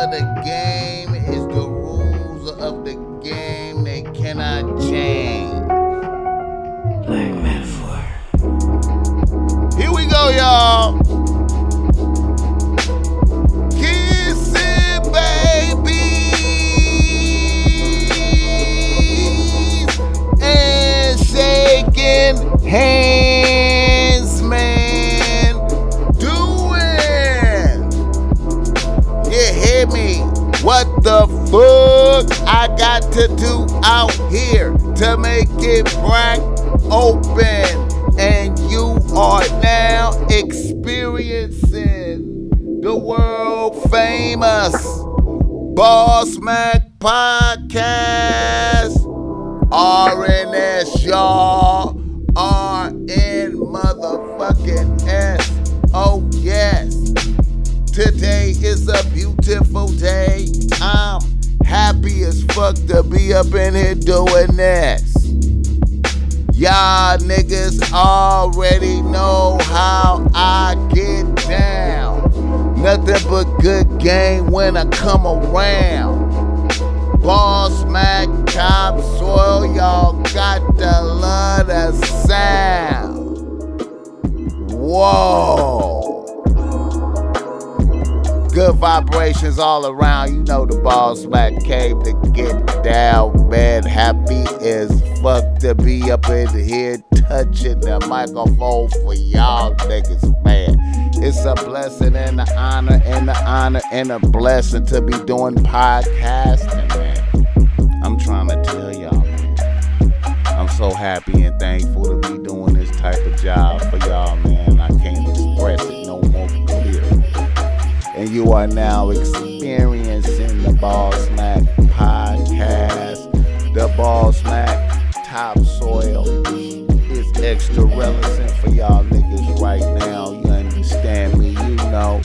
of the game is the rules of the game. They cannot change. Black metaphor. Here we go, y'all. Kissing babies and shaking hands, man. Doing. You hear me? What the fuck I got to do out here to make it crack open? And you are now experiencing the world famous Bossmack podcast. RNS, y'all. RN motherfucking S. Oh, yes. Today is a beautiful day. I'm happy as fuck to be up in here doing this. Y'all niggas already know how I get down. Nothing but good game when I come around. Bossmack, topsoil, y'all got to love the sound. Whoa. Good vibrations all around. You know the Bossmack came to get down, man. Happy as fuck to be up in here touching the microphone for y'all niggas, man. It's a blessing and an honor and a blessing to be doing podcasting, man. I'm trying to tell y'all, man. I'm so happy and thankful to be doing this type of job for y'all, man. I can't express it no more clearly. And you are now experiencing the Bossmack podcast. The Bossmack topsoil is extra relevant for y'all niggas right now. You understand me? You know.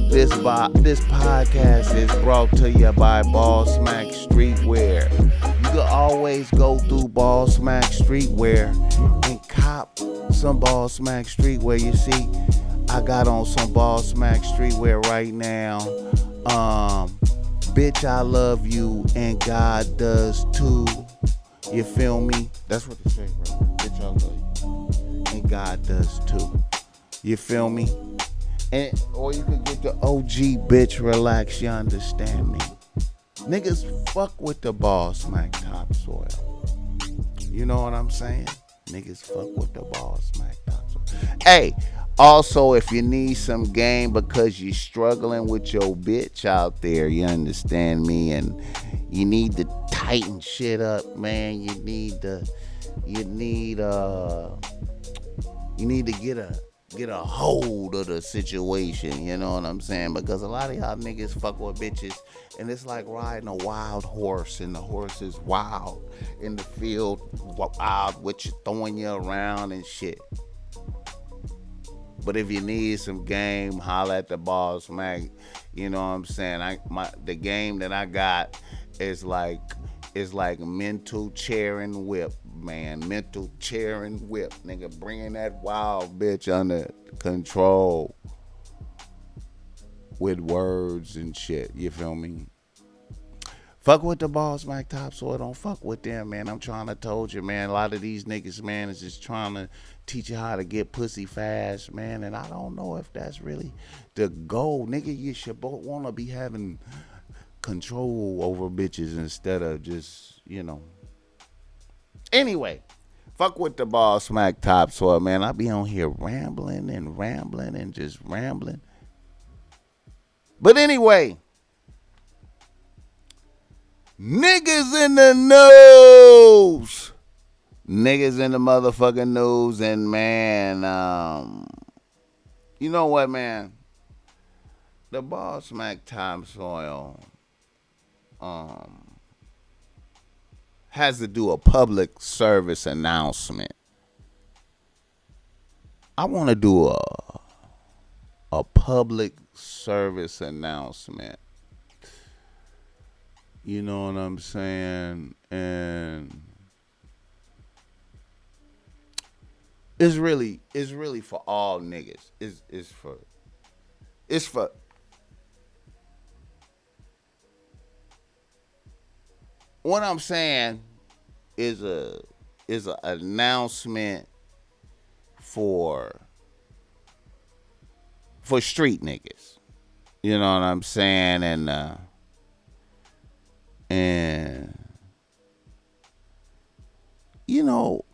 This podcast is brought to you by Bossmack Streetwear. You can always go through Bossmack Streetwear and cop some Bossmack Streetwear. You see, I got on some Bossmack Streetwear right now. Bitch, I love you and God does too. You feel me? That's what they say, bro. Bitch, I love you and God does too. You feel me? And or you could get the OG bitch relax, you understand me? Niggas fuck with the Bossmack topsoil. You know what I'm saying? Niggas fuck with the Bossmack topsoil. Hey, also if you need some game because you're struggling with your bitch out there, you understand me? And you need to tighten shit up, man. You need to get a hold of the situation, you know what I'm saying? Because a lot of y'all niggas fuck with bitches, and it's like riding a wild horse, and the horse is wild in the field, wild with you, throwing you around and shit. But if you need some game, holla at the Bossmack. You know what I'm saying? The game that I got is like mental chair and whip, man. Mental chair and whip, nigga. Bringing that wild bitch under control with words and shit. You feel me? Fuck with the Bossmack topsoil. Don't fuck with them, man. I'm trying to told you, man. A lot of these niggas, man, is just trying to teach you how to get pussy fast, man. And I don't know if that's really the goal, nigga. You should both want to be having control over bitches instead of just, you know. Anyway, fuck with the Bossmack topsoil, man. I be on here rambling and just rambling. But anyway, niggas in the news. Niggas in the motherfucking news, and man, you know what, man? The Bossmack topsoil has to do a public service announcement. I want to do a public service announcement. You know what I'm saying? And it's really for all niggas. It's for what I'm saying is a announcement for street niggas. You know what I'm saying? And you know,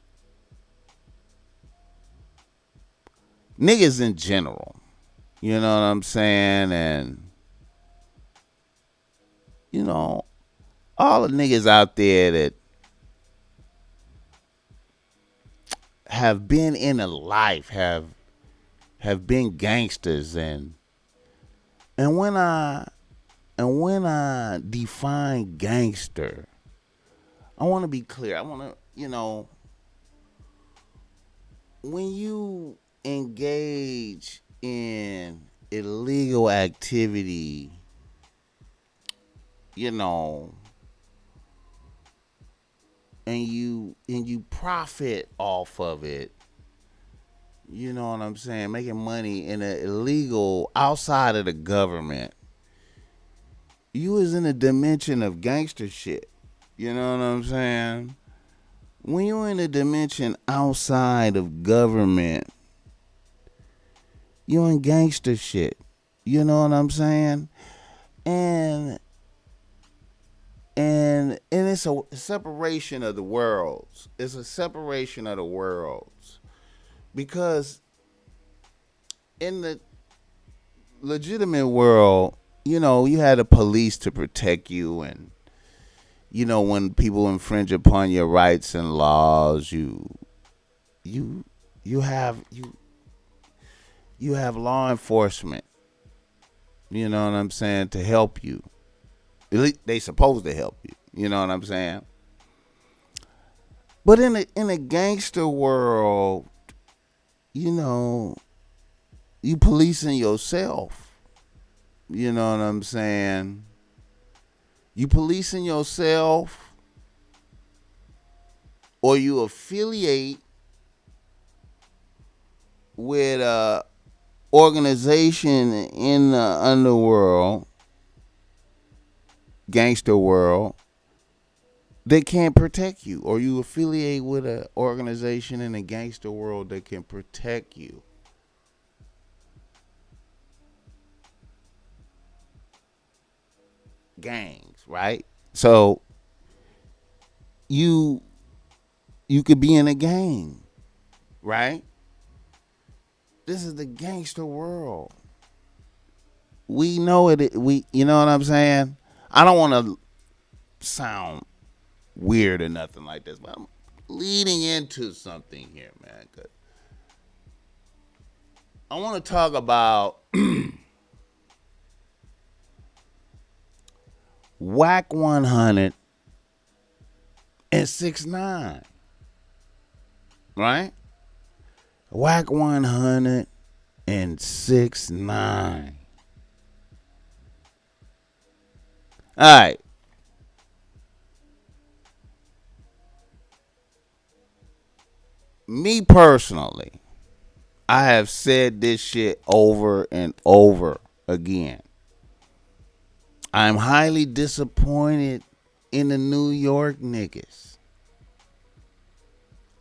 niggas in general. You know what I'm saying? And you know, all the niggas out there that have been in a life have been gangsters and when I define gangster, I want to be clear. I want to, when you engage in illegal activity, you know, and you profit off of it, you know what I'm saying, making money in an illegal outside of the government, you is in a dimension of gangster shit. You know what I'm saying? When you're in a dimension outside of government, you're in gangster shit. You know what I'm saying? And it's a separation of the worlds. It's a separation of the worlds. Because in the legitimate world, you had the police to protect you, and when people infringe upon your rights and laws, you you have you have law enforcement, you know what I'm saying, to help you. At least they supposed to help you, you know what I'm saying? But in a gangster world, you policing yourself. You know what I'm saying? You policing yourself, or you affiliate with a organization in the underworld, gangster world, they can't protect you, or you affiliate with an organization in the gangster world that can protect you. Gangs, right? So you could be in a gang, right? This is the gangster world. We know it. You know what I'm saying? I don't want to sound weird or nothing like this, but I'm leading into something here, man. 'Cause I want to talk about Wack 100 and 6ix9ine, right? Wack 100 and 6ix9ine. All right. Me personally, I have said this shit over and over again. I'm highly disappointed in the New York niggas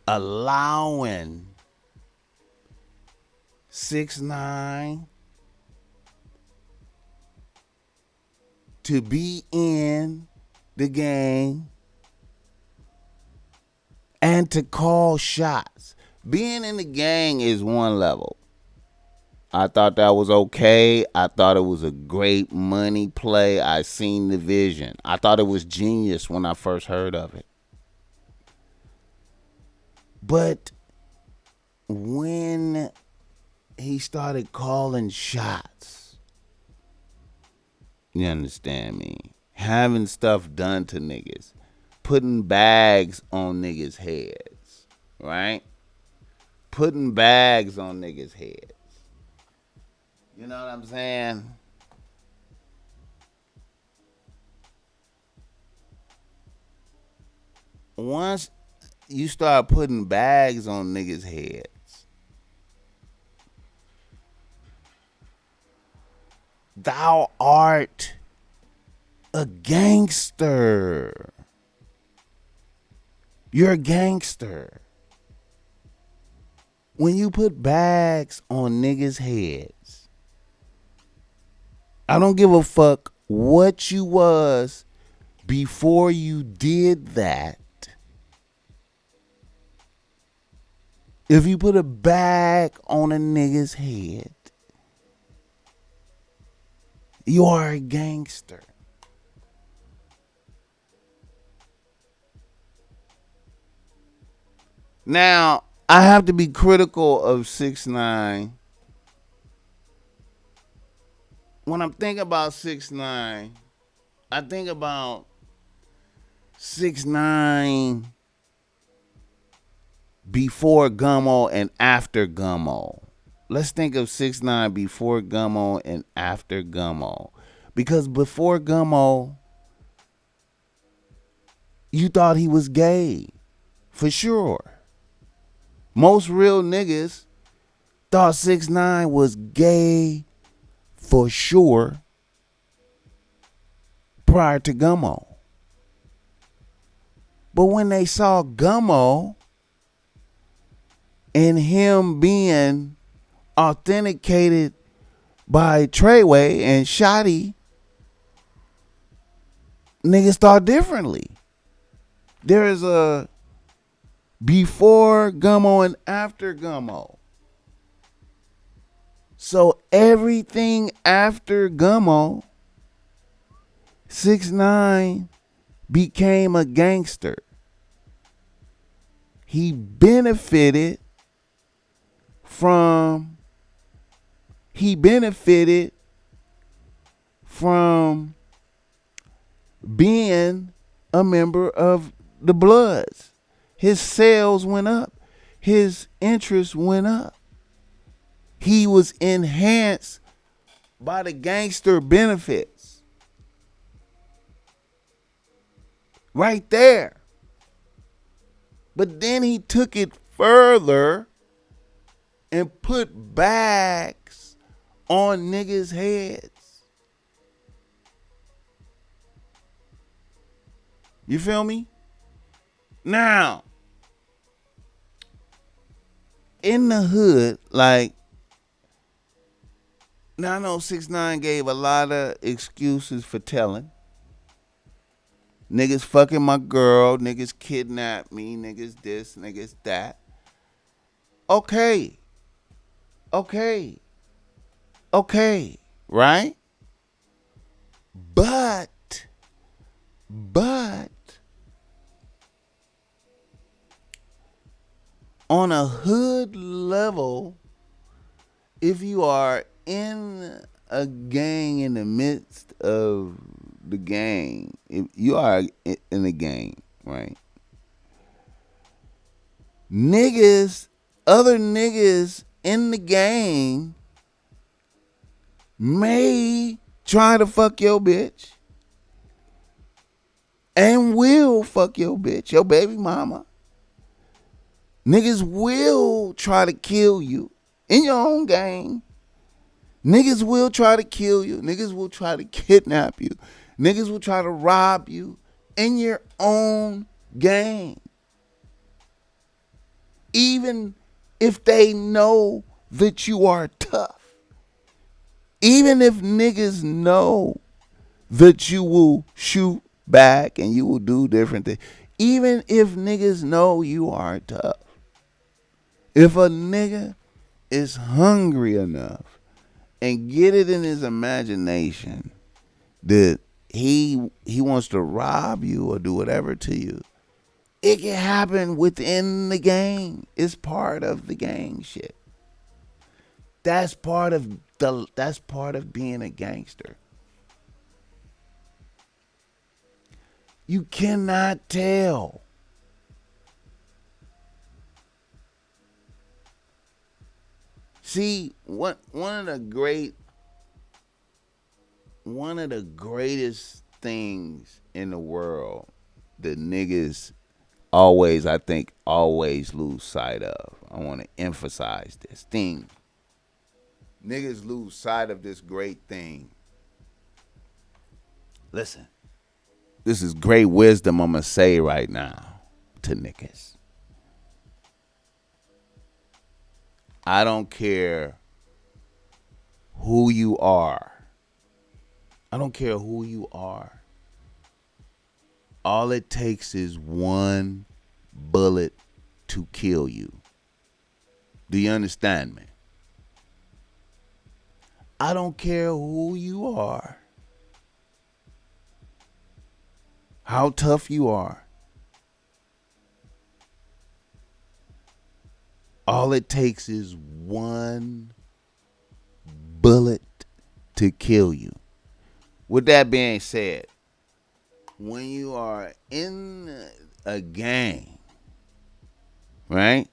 allowing 6ix9ine to be in the game and to call shots. Being in the gang is one level. I thought that was okay. I thought it was a great money play. I seen the vision. I thought it was genius when I first heard of it. But when he started calling shots, you understand me? Having stuff done to niggas, putting bags on niggas' heads, right? Putting bags on niggas' heads. You know what I'm saying? Once you start putting bags on niggas' heads, thou art a gangster. You're a gangster. When you put bags on niggas' heads, I don't give a fuck what you was before you did that. If you put a bag on a nigga's head, you are a gangster. Now, I have to be critical of 6ix9ine. When I'm thinking about 6ix9ine, I think about 6ix9ine before Gummo and after Gummo. Let's think of 6ix9ine before Gummo and after Gummo. Because before Gummo, you thought he was gay. For sure. Most real niggas thought 6ix9ine was gay for sure prior to Gummo. But when they saw Gummo and him being authenticated by Treyway and Shotty, niggas thought differently. There is a before Gummo and after Gummo. So everything after Gummo, 6ix9ine became a gangster. He benefited from being a member of the Bloods. His sales went up. His interest went up. He was enhanced by the gangster benefits. Right there. But then he took it further and put bags on niggas' heads. You feel me? Now, in the hood, like, now I know 6ix9ine gave a lot of excuses for telling. Niggas fucking my girl, niggas kidnapped me, niggas this, niggas that. Okay, right? But, on a hood level, if you are in a gang in the midst of the gang, if you are in a gang, right? Other niggas in the gang may try to fuck your bitch and will fuck your bitch, your baby mama. Niggas will try to kill you in your own gang. Niggas will try to kill you. Niggas will try to kidnap you. Niggas will try to rob you in your own gang. Even if they know that you are tough. Even if niggas know that you will shoot back and you will do different things. Even if niggas know you are tough. If a nigga is hungry enough and get it in his imagination that he wants to rob you or do whatever to you, it can happen within the gang. It's part of the gang shit. That's part of being a gangster. You cannot tell. See, one of the greatest things in the world that niggas always lose sight of. I want to emphasize this thing. Niggas lose sight of this great thing. Listen, this is great wisdom I'm going to say right now. to niggas. I don't care who you are. I don't care who you are. All it takes is one bullet to kill you. Do you understand me? I don't care who you are, how tough you are. All it takes is one bullet to kill you. With that being said, when you are in a gang, right?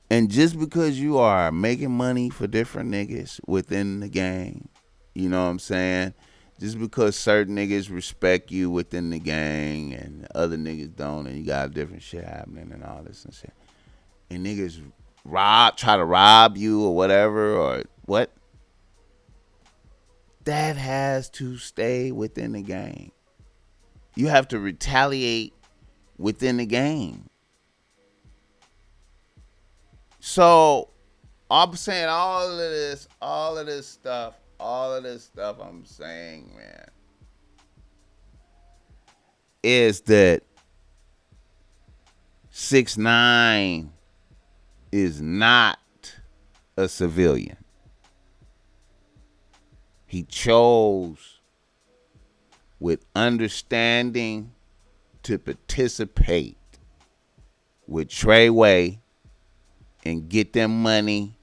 And just because you are making money for different niggas within the gang, you know what I'm saying? Just because certain niggas respect you within the gang and other niggas don't, and you got different shit happening and all this and shit. And niggas try to rob you or whatever, or what? That has to stay within the gang. You have to retaliate within the game. So I'm saying all of this stuff I'm saying, man, is that 6ix9ine is not a civilian. He chose with understanding to participate with Treyway and get them money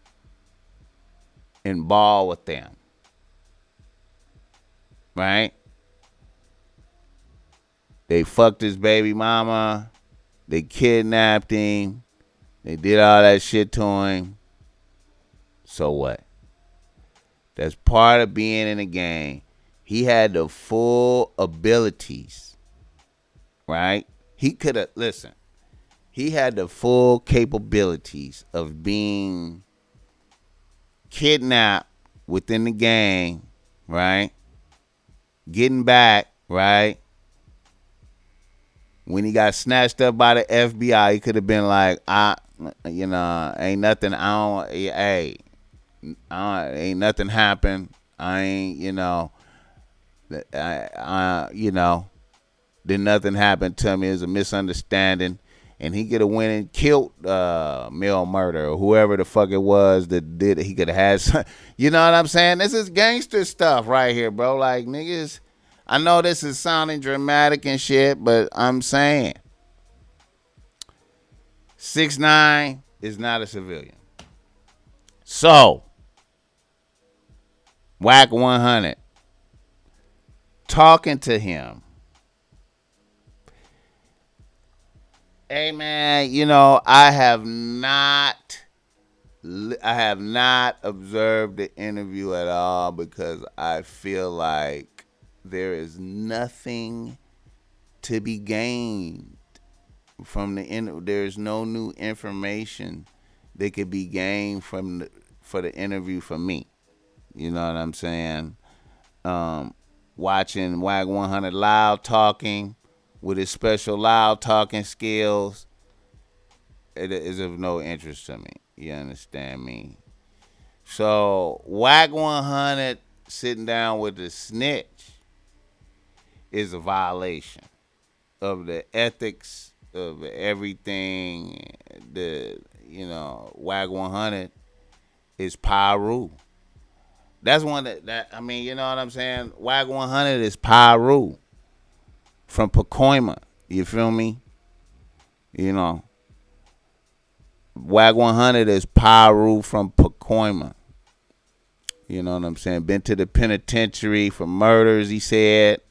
and ball with them. Right? They fucked his baby mama. They kidnapped him. They did all that shit to him. So what? That's part of being in the game. He had the full abilities. Right? He could have, listen, he had the full capabilities of being kidnapped within the gang, right? Getting back, right? When he got snatched up by the FBI, he could have been like, ain't nothing, ain't nothing happened. I ain't, did nothing happen to me. It was a misunderstanding. And he could have went and killed Mel Murder or whoever the fuck it was that did it. He could have had some, you know what I'm saying? This is gangster stuff right here, bro. Like, niggas, I know this is sounding dramatic and shit, but I'm saying 6ix9ine is not a civilian. So, Wack 100 talking to him. Hey man, I have not observed the interview at all because I feel like there is nothing to be gained from the interview. There's no new information that could be gained for the interview for me. You know what I'm saying? Watching Wack 100 loud talking with his special loud talking skills, it is of no interest to me. You understand me? So Wack 100 sitting down with the snitch is a violation of the ethics of everything. Wack 100 is Pyru. That's one that you know what I'm saying? Wack 100 is Pyru from Pacoima. You feel me? Wack 100 is Pyru from Pacoima. You know what I'm saying? Been to the penitentiary for murders, he said.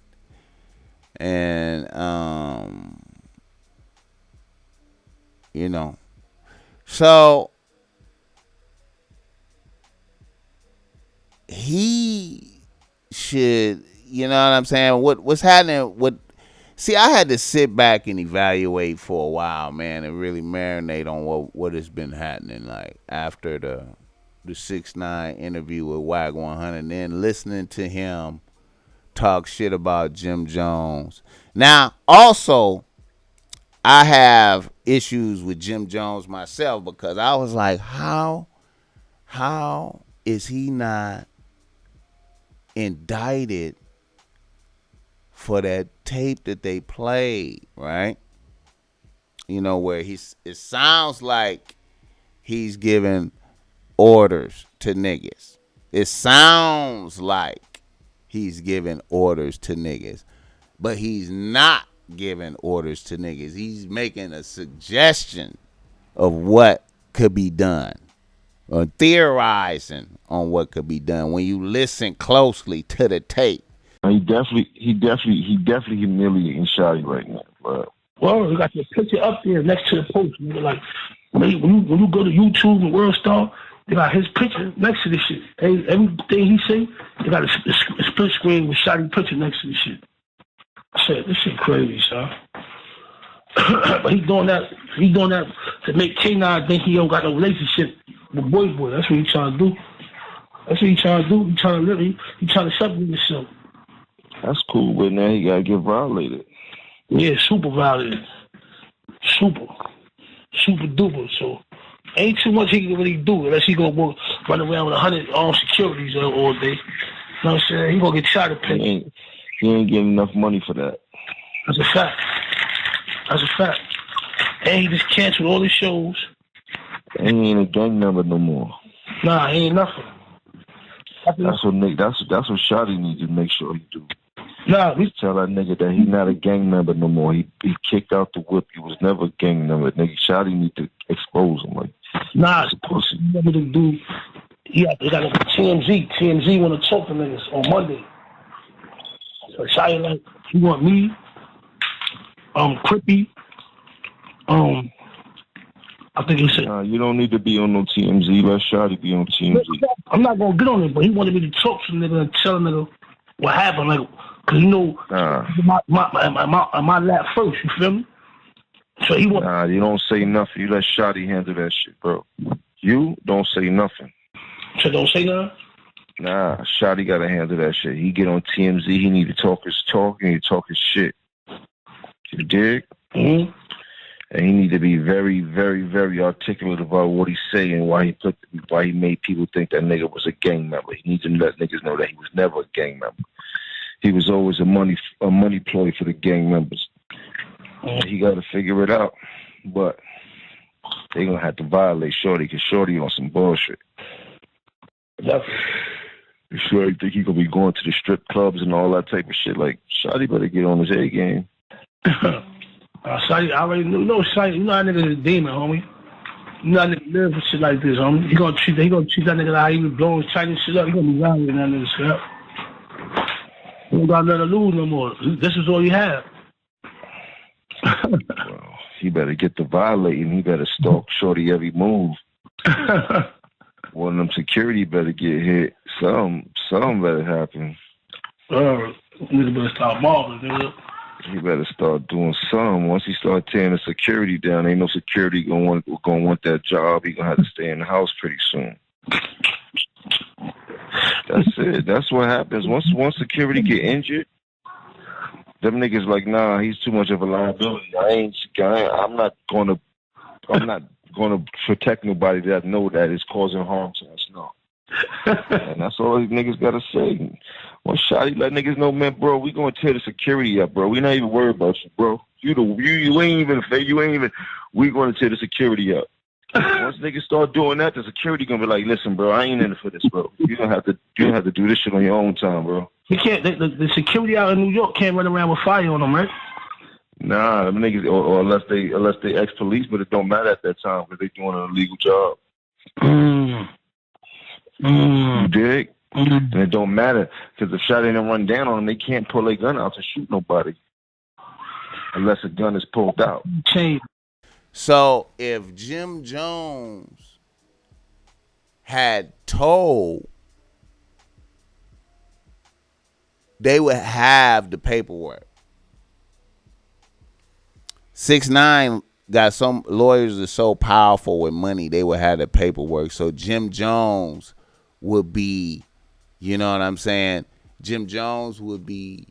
And, so he should, you know what I'm saying? What's happening? See, I had to sit back and evaluate for a while, man, and really marinate on what has been happening, like after the 6ix9ine interview with Wack 100, and then listening to him talk shit about Jim Jones. Now, also, I have issues with Jim Jones myself because I was like, how is he not indicted for that tape that they played, right? You know, where it sounds like he's giving orders to niggas. It sounds like he's giving orders to niggas, but he's not giving orders to niggas. He's making a suggestion of what could be done or theorizing on what could be done when you listen closely to the tape. He definitely humiliating Shotty right now, bro. Well, you got your picture up there next to the post. Nigga. Like when you go to YouTube and World Star, they got his picture next to this shit. Everything he say, they got a split screen with Shotty picture next to this shit. I said, this shit crazy, son. But he doing that to make K9 think he don't got no relationship with Boy. That's what he trying to do. He trying to live. He trying to separate himself. That's cool, but now he gotta get violated. Yeah, super violated. Super duper. So ain't too much he can really do unless he gonna run around with 100 armed securities all day. You know what I'm saying? He gonna get shot at pay. He ain't getting enough money for that. That's a fact. And he just canceled all his shows. And he ain't a gang member no more. Nah, he ain't nothing. That's what Shotty needs to make sure he do. Nah, we tell that nigga that he's not a gang member no more. He kicked out the whip. He was never a gang member. Nigga, Shotty need to expose him. Like, nah, it's supposed to do. Yeah, they got a TMZ. TMZ want to talk to niggas on Monday. So Shotty like, he want me, Crippy, I think he said. Nah, you don't need to be on no TMZ. Let Shotty be on TMZ. I'm not gonna get on it, but he wanted me to talk to the nigga and tell the nigga what happened. Like, cause you know, my lap first. You feel me? So he want. Nah, you don't say nothing. You let Shotty handle that shit, bro. You don't say nothing. So don't say nothing. Nah, Shotty gotta handle that shit. He get on TMZ. He need to talk his talk and he talk his shit. You dig? Mm-hmm. And he need to be very, very, very articulate about what he say and why he made people think that nigga was a gang member. He needs to let niggas know that he was never a gang member. He was always a money ploy for the gang members. He got to figure it out, but they gonna have to violate Shorty because Shorty on some bullshit. Shorty think he gonna be going to the strip clubs and all that type of shit. Like, Shorty better get on his A game. Shotty, I already know Shotty. You know that nigga's a demon, homie. You know that nigga live for shit like this, homie. He gonna treat that nigga like he was blowing Chinese shit up. He gonna be violent in that nigga's shit up. He don't got nothing to lose no more. This is all you have. Well, he better get to violating. He better stalk Shorty every move. One of them security better get hit. Something better happen. Nigga better start mobbing, nigga. He better start doing something. Once he start tearing the security down, ain't no security gonna want that job. He gonna have to stay in the house pretty soon. That's it. That's what happens. Once security get injured, them niggas like, nah, he's too much of a liability. I'm not gonna protect nobody that I know that is causing harm to us. No. And that's all these niggas gotta say. Well, Shotty let niggas know, man, bro, we gonna tear the security up, bro. We not even worried about you, bro. You ain't even. We gonna tear the security up. Once niggas start doing that, the security gonna be like, listen, bro, I ain't in it for this, bro. You gonna have to do this shit on your own time, bro. You can't. The security out in New York can't run around with fire on them, right? Nah, them niggas, or unless they ex-police, but it don't matter at that time because they doing an illegal job. You dig? And it don't matter because if Shotty didn't run down on them, they can't pull their gun out to shoot nobody unless a gun is pulled out. So if Jim Jones had told, they would have the paperwork. 6ix9ine got some lawyers are so powerful with money, they would have the paperwork. So Jim Jones would be, you know what I'm saying? Jim Jones would be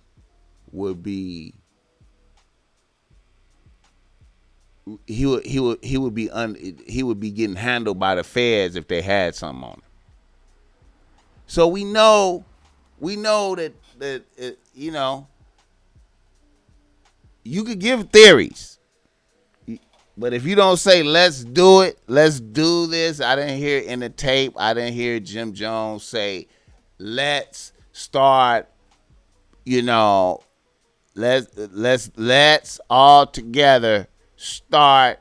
he would be getting handled by the feds if they had something on him. So we know that you know, you could give theories, but if you don't say let's do it, let's do this. I didn't hear in the tape. I didn't hear Jim Jones say let's start. You know, let's all together start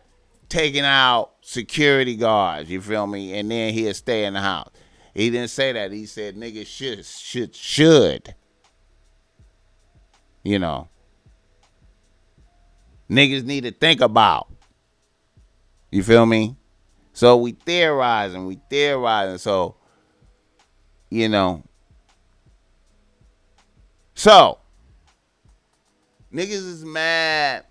taking out security guards. You feel me? And then he'll stay in the house. He didn't say that. He said niggas should. You know, niggas need to think about. You feel me? So we theorizing. So, you know. So, niggas is mad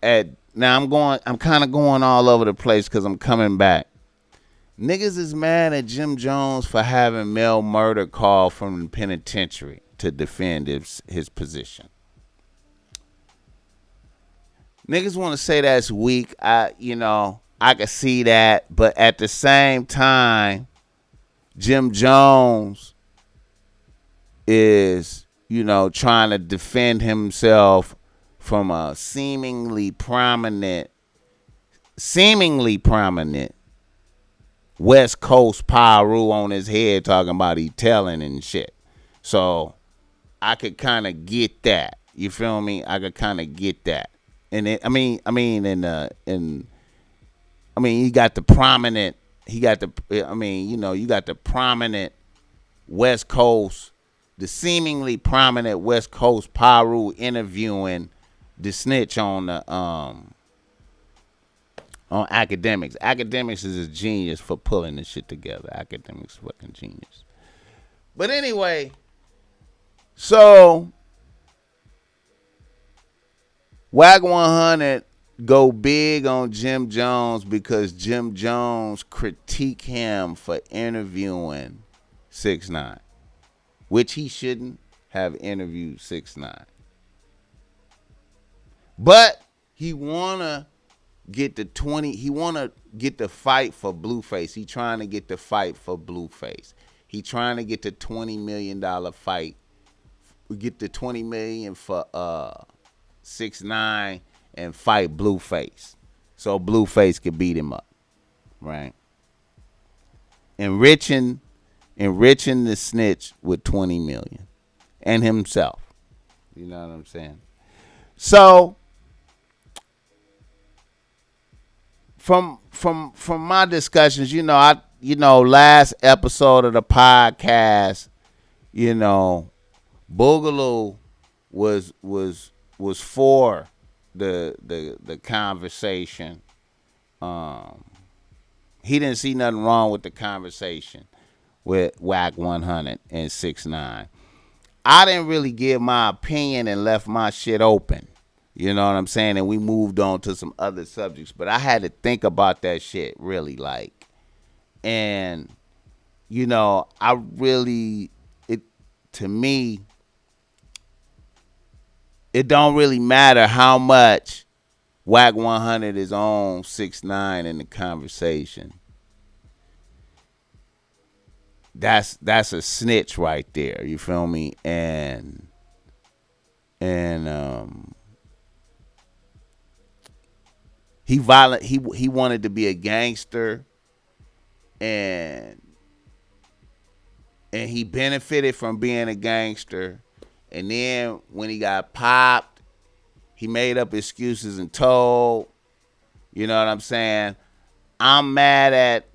at, now I'm kind of going all over the place because I'm coming back. Niggas is mad at Jim Jones for having Mel Murder called from the penitentiary to defend his position. Niggas want to say that's weak. I can see that, but at the same time, Jim Jones is, trying to defend himself from a seemingly prominent West Coast Pyru on his head talking about he telling and shit. So I could kind of get that. You feel me? I could kind of get that. And you got the prominent. You got the prominent West Coast, the seemingly prominent West Coast Pyru interviewing the snitch on the on Academics. Academics is a genius for pulling this shit together. Academics fucking genius. But anyway, so Wack 100 go big on Jim Jones because Jim Jones critique him for interviewing 6ix9ine, which he shouldn't have interviewed 6ix9ine. But he wanna get the 20. He wanna get the fight for Blueface. He trying to get the fight for Blueface. He trying to get the $20 million fight. We get the $20 million for 6ix9ine and fight Blueface, so Blueface could beat him up, right? Enriching the snitch with $20 million and himself. You know what I'm saying? So from my discussions, last episode of the podcast, Boogaloo was for the conversation. He didn't see nothing wrong with the conversation with Wack 100 and 6ix9ine. I didn't really give my opinion and left my shit open. You know what I'm saying? And we moved on to some other subjects. But I had to think about that shit really, like. And, to me, it don't really matter how much Wack 100 is on 6ix9ine in the conversation. That's a snitch right there. You feel me? And he violent. He wanted to be a gangster, and he benefited from being a gangster. And then when he got popped, he made up excuses and told. You know what I'm saying? I'm mad at,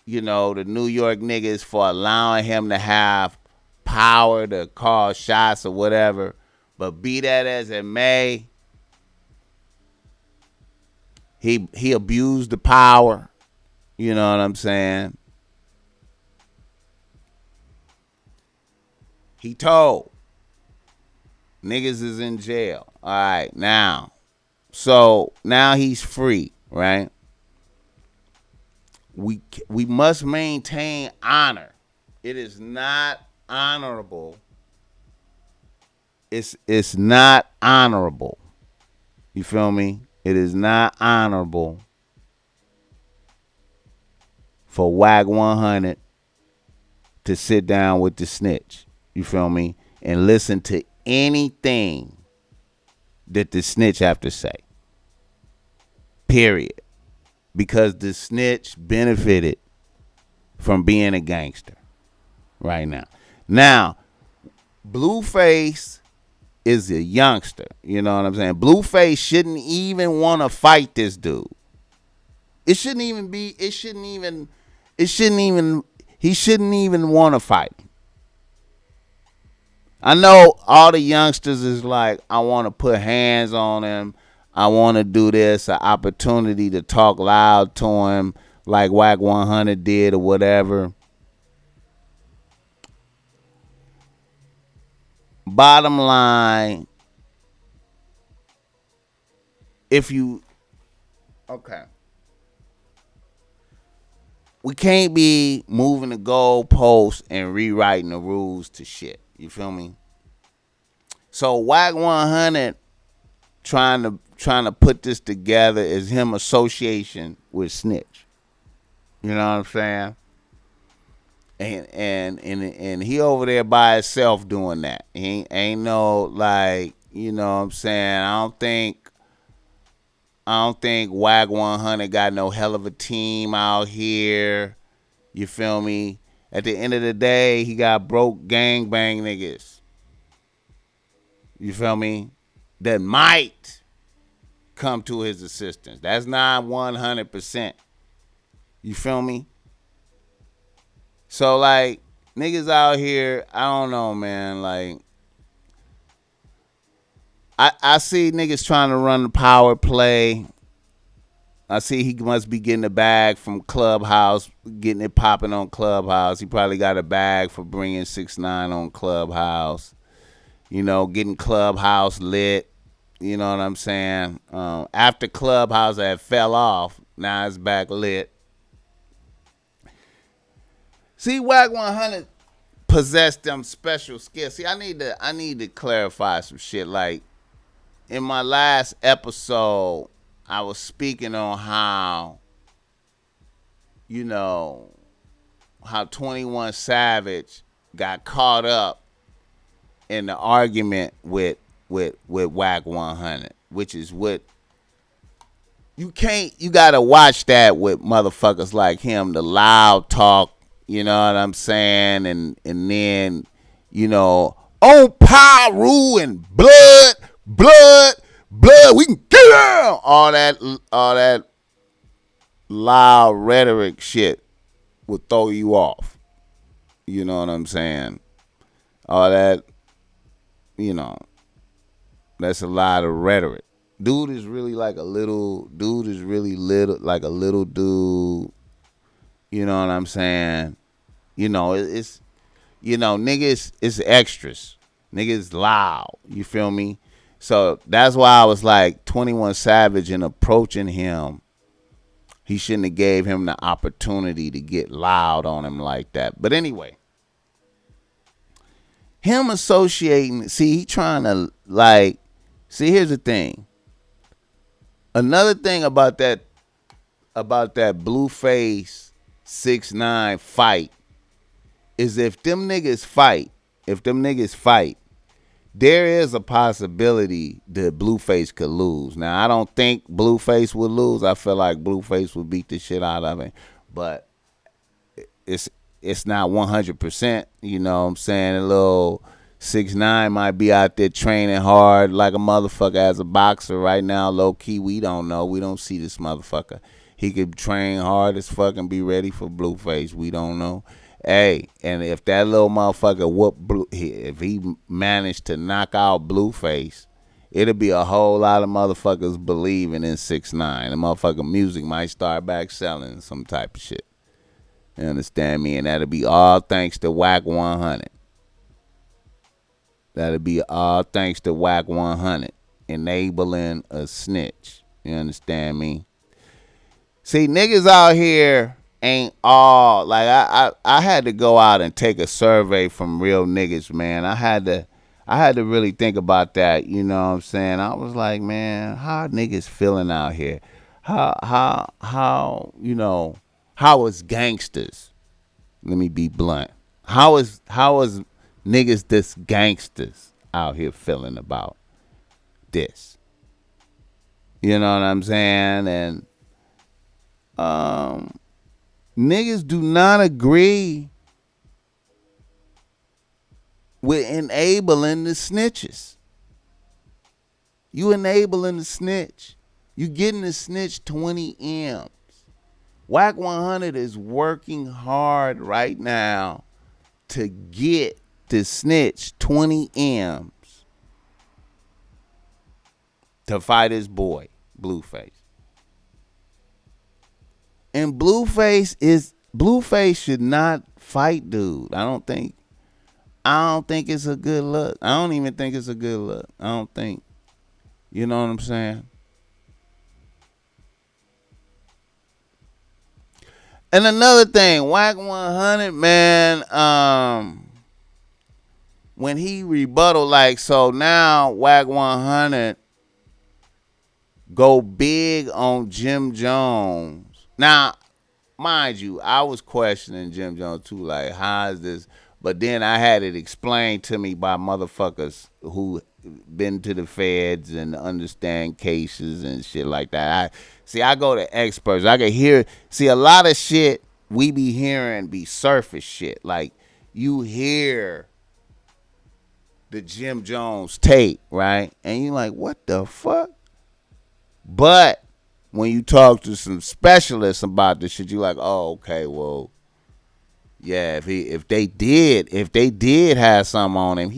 the New York niggas for allowing him to have power to call shots or whatever. But be that as it may, he abused the power. You know what I'm saying? He told. Niggas is in jail. All right, now. So now he's free, right? We must maintain honor. It is not honorable. It's not honorable. You feel me? It is not honorable for Wack 100 to sit down with the snitch. You feel me? And listen to anything that the snitch have to say. Period. Because the snitch benefited from being a gangster right now. Now, Blueface is a youngster. You know what I'm saying? Blueface shouldn't even want to fight this dude. He shouldn't even want to fight him. I know all the youngsters is like, I want to put hands on him. I want to do this, an opportunity to talk loud to him like Wack 100 did or whatever. Bottom line, we can't be moving the goalposts and rewriting the rules to shit. You feel me? So Wack 100 trying to put this together is him association with Snitch. You know what I'm saying? And he over there by himself doing that. He ain't no, like, you know what I'm saying? I don't think Wack 100 got no hell of a team out here. You feel me? At the end of the day, he got broke gangbang niggas. You feel me? That might come to his assistance. That's not 100%. You feel me? So, like, niggas out here, I don't know, man. Like, I see niggas trying to run the power play. I see he must be getting a bag from Clubhouse, getting it popping on Clubhouse. He probably got a bag for bringing 6ix9ine on Clubhouse. You know, getting Clubhouse lit. You know what I'm saying? After Clubhouse had fell off, now it's back lit. See, Wack 100 possessed them special skills. See, I need to clarify some shit. Like, in my last episode, I was speaking on how, you know, how 21 Savage got caught up in the argument with Wack 100, which is what you gotta watch that with motherfuckers like him, the loud talk, you know what I'm saying, and then, you know, on Pyru and blood, we can get down, all that loud rhetoric shit will throw you off. You know what I'm saying? All that, you know, that's a lot of rhetoric. Dude is really like a little dude. You know what I'm saying? You know, it's, you know, niggas, it's extras. Niggas loud. You feel me? So that's why I was like, 21 Savage, in approaching him, he shouldn't have gave him the opportunity to get loud on him like that. But anyway, him associating, see, he trying to, like, see, here's the thing. Another thing about that Blueface 6ix9ine fight is if them niggas fight, there is a possibility that Blueface could lose. Now, I don't think Blueface would lose. I feel like Blueface would beat the shit out of him. But it's not 100%. You know what I'm saying? A little 6ix9ine might be out there training hard like a motherfucker as a boxer right now. Low key, we don't know. We don't see this motherfucker. He could train hard as fuck and be ready for Blueface. We don't know. Hey, and if that little motherfucker if he managed to knock out Blueface, it'll be a whole lot of motherfuckers believing in 6ix9ine. The motherfucker music might start back selling some type of shit. You understand me? And that'll be all thanks to Wack 100. That'll be all thanks to Wack 100 enabling a snitch. You understand me? See, niggas out here ain't all, like, I had to go out and take a survey from real niggas, man. I had I had to really think about that. You know what I'm saying? I was like, man, how niggas feeling out here? How how is gangsters? Let me be blunt. How is niggas this gangsters out here feeling about this? You know what I'm saying? And um, niggas do not agree with enabling the snitches. You enabling the snitch. You getting the snitch 20 M's. Wack 100 is working hard right now to get the snitch 20 M's to fight his boy, Blueface. And Blueface should not fight dude. I don't think it's a good look. I don't even think it's a good look. I don't think. You know what I'm saying? And another thing, Wack 100, man, when he rebutted, like, so now Wack 100 go big on Jim Jones. Now, mind you, I was questioning Jim Jones too, like, how is this? But then I had it explained to me by motherfuckers who been to the feds and understand cases and shit like that. I go to experts. I can hear, see, a lot of shit we be hearing be surface shit. Like, you hear the Jim Jones tape, right? And you're like, what the fuck? But when you talk to some specialists about this shit, you're like, oh, okay, well, yeah, if they did have something on him,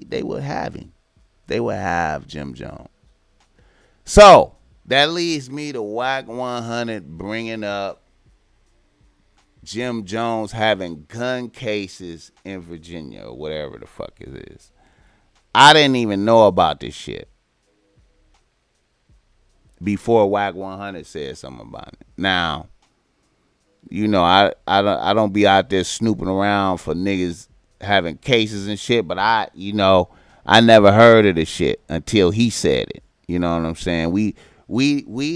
they would have him. They would have Jim Jones. So that leads me to Wack 100 bringing up Jim Jones having gun cases in Virginia or whatever the fuck it is. I didn't even know about this shit before Wack 100 said something about it. Now, you know, I don't be out there snooping around for niggas having cases and shit, but I never heard of the shit until he said it. You know what I'm saying? We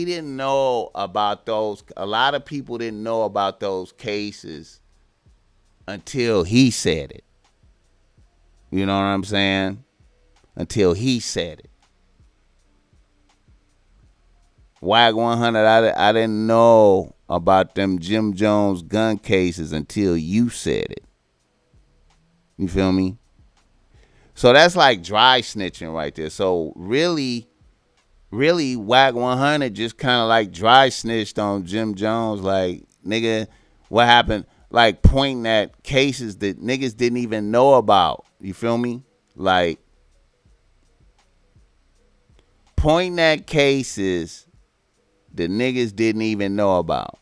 didn't know about those. A lot of people didn't know about those cases until he said it. You know what I'm saying? Until he said it. Wack 100, I didn't know about them Jim Jones gun cases until you said it. You feel me? So that's like dry snitching right there. So really Wack 100 just kind of like dry snitched on Jim Jones. Like, nigga, what happened? Like, pointing at cases that niggas didn't even know about. You feel me? Like, pointing at cases that niggas didn't even know about.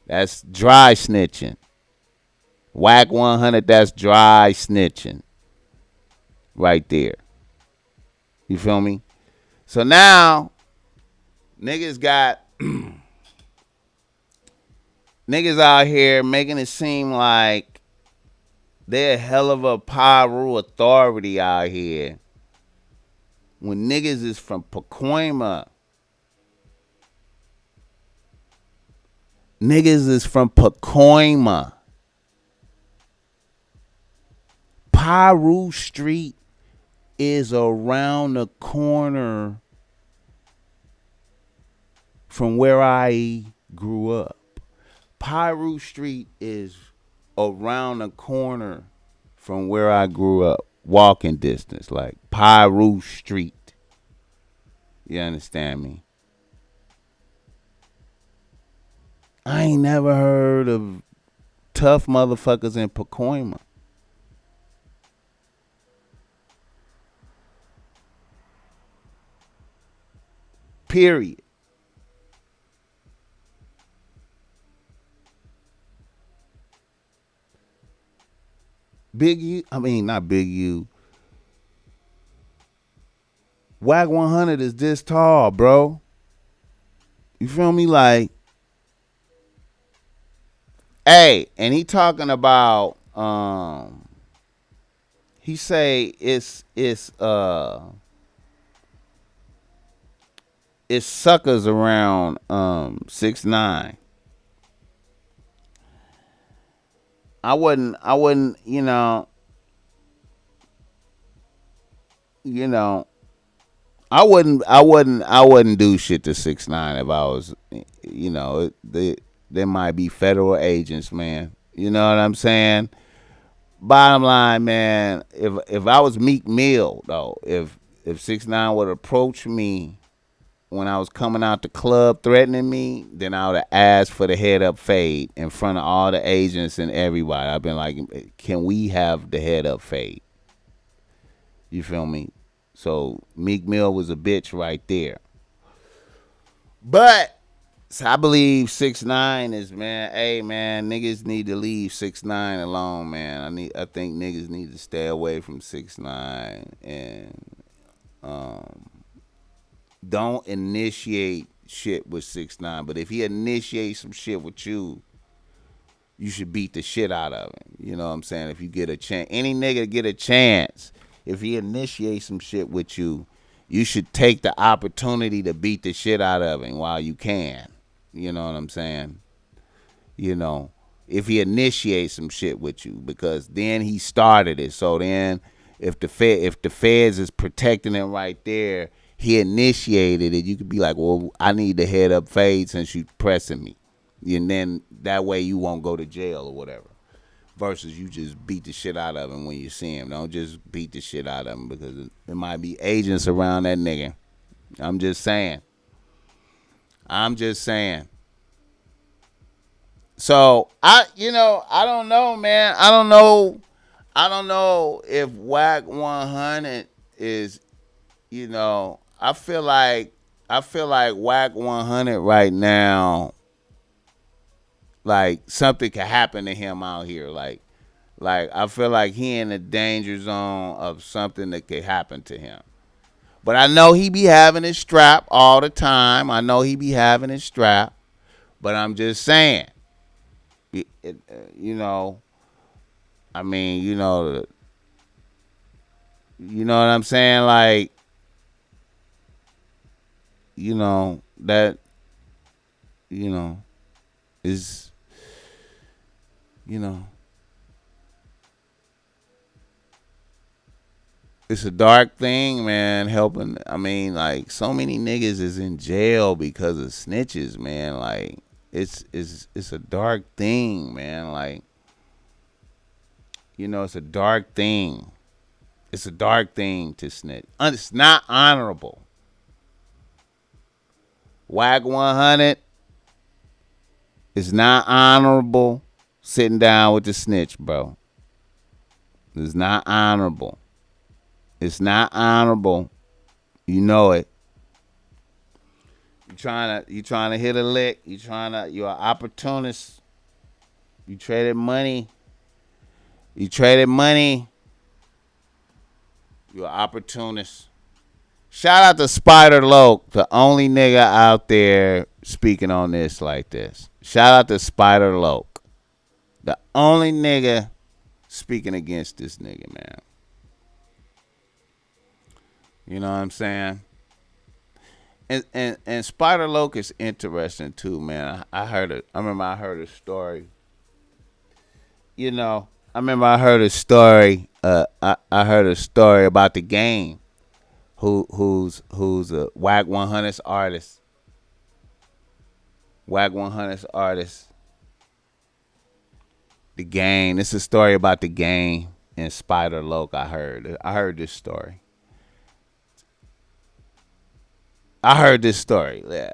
That's dry snitching. Wack 100, that's dry snitching. Right there. You feel me? So now, niggas out here making it seem like they're a hell of a Pyru authority out here. When niggas is from Pacoima. Niggas is from Pacoima. Pyru Street is around the corner from where I grew up. Pyru Street is around the corner from where I grew up. Walking distance, like Pyru Street. You understand me? I ain't never heard of tough motherfuckers in Pacoima. Period. Not Big U. Wack 100 is this tall, bro. You feel me? Like, hey, and he talking about He say it's suckers around 6'9". I wouldn't you know I wouldn't do shit to 6'9" if I was there might be federal agents, man. You know what I'm saying? Bottom line, man, if I was Meek Mill though, if 6'9" would approach me when I was coming out the club threatening me, then I would have asked for the head up fade in front of all the agents and everybody. I've been like, can we have the head up fade? You feel me? So Meek Mill was a bitch right there. But so I believe 6'9" is, man. Hey man, niggas need to leave 6'9" alone, man. I think niggas need to stay away from 6'9" and don't initiate shit with 6'9". But if he initiates some shit with you, you should beat the shit out of him. You know what I'm saying? If you get a chance, any nigga get a chance. If he initiates some shit with you, you should take the opportunity to beat the shit out of him while you can. You know what I'm saying? You know, if he initiates some shit with you, because then he started it. So then, if the feds is protecting him right there, he initiated it. You could be like, well, I need the head up fade since you pressing me, and then that way you won't go to jail or whatever. Versus you just beat the shit out of him when you see him. Don't just beat the shit out of him because there might be agents around that nigga. I'm just saying. So I don't know, man. I don't know if Wack 100 is, I feel like Wack 100 right now, like something could happen to him out here. Like I feel like he in the danger zone of something that could happen to him. But I know he be having his strap all the time. But I'm just saying, I mean, you know what I'm saying? Like, that, is, it's a dark thing, man. Helping, I mean, like, so many niggas is in jail because of snitches, man. Like, it's a dark thing, man. Like, it's a dark thing. It's a dark thing to snitch. It's not honorable. Wack 100 is not honorable sitting down with the snitch, bro. It's not honorable. It's not honorable. You know it. You trying to hit a lick. You're an opportunist. You traded money. You're an opportunist. Shout out to Spider Loke, the only nigga out there speaking on this like this. Shout out to Spider Loke, the only nigga speaking against this nigga, man. You know what I'm saying? And Spider Loke is interesting too, man. I remember I heard a story. I heard a story. I heard a story about the game. Who's a Wack 100's artist. Wack 100's artist. The game. It's a story about the game and Spider Loke. I heard this story. Yeah,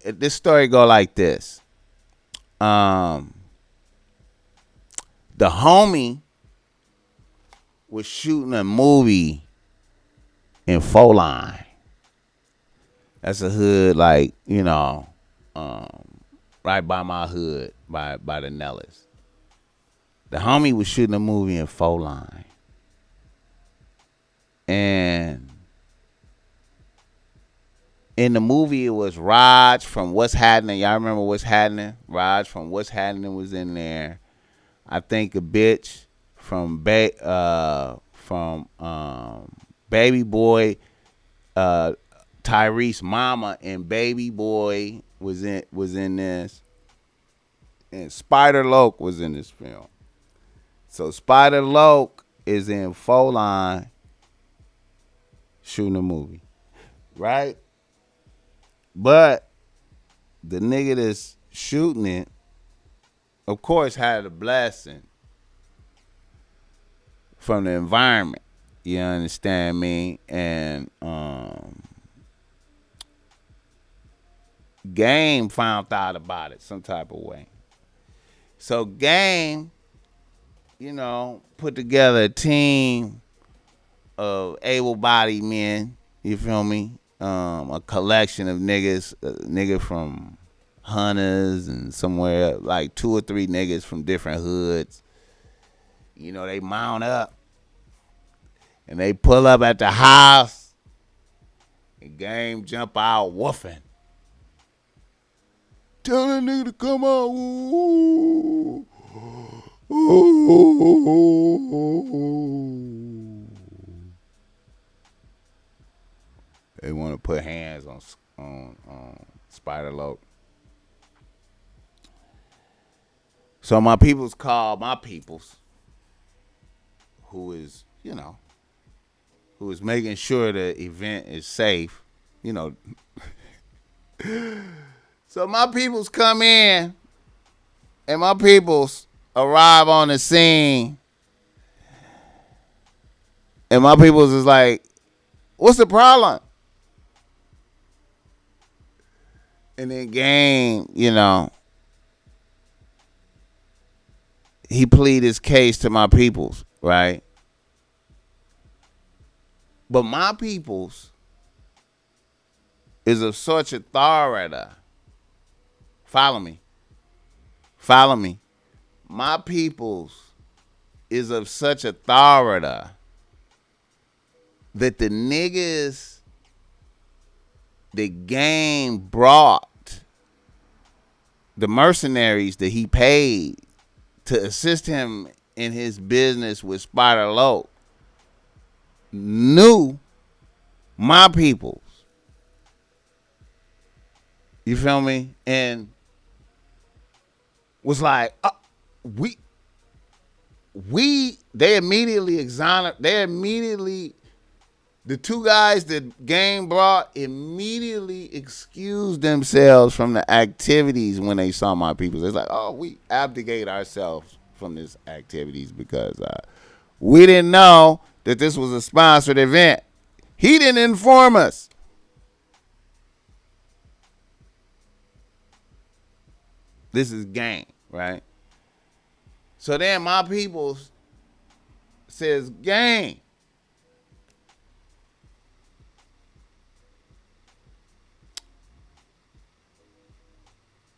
this story go like this. The homie was shooting a movie in Four Line. That's a hood, like, right by my hood, by the Nellis. The homie was shooting a movie in Four Line. And in the movie, it was Raj from What's Happening. Y'all remember What's Happening? Raj from What's Happening was in there. I think a bitch from from Baby Boy, Tyrese Mama, and Baby Boy was in this, and Spider Loke was in this film. So Spider Loke is in 4 Line shooting a movie, right? But the nigga that's shooting it, of course, had a blessing from the environment. You understand me? And Game found out about it some type of way. So Game, put together a team of able-bodied men. You feel me? A collection of niggas, nigga from Hunters and somewhere, like 2 or 3 niggas from different hoods. They mount up and they pull up at the house and Game jump out woofing. Tell that nigga to come out. Ooh. Ooh. They want to put hands on Spider Loke. So my peoples call my peoples, who is making sure the event is safe. So my peoples come in, and my peoples arrive on the scene, and my peoples is like, "What's the problem?" And then Game, he plead his case to my peoples, right? But my peoples is of such authority. Follow me. My peoples is of such authority that the niggas the Game brought, the mercenaries that he paid to assist him in his business with Spider Loke, knew my peoples. You feel me? And was like, they immediately the 2 guys that Game brought immediately excused themselves from the activities when they saw my peoples. It's like, we abdicate ourselves from these activities because we didn't know that this was a sponsored event. He didn't inform us. This is Game, right? So then my peoples says, Game,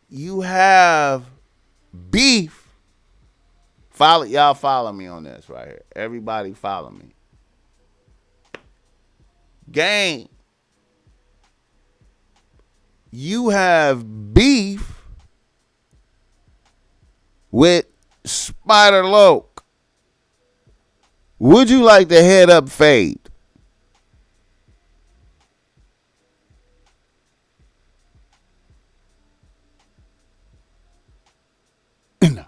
you have beef. Y'all follow me on this right here. Everybody follow me. Game, you have beef with Spider Loke. Would you like to head up fade? No.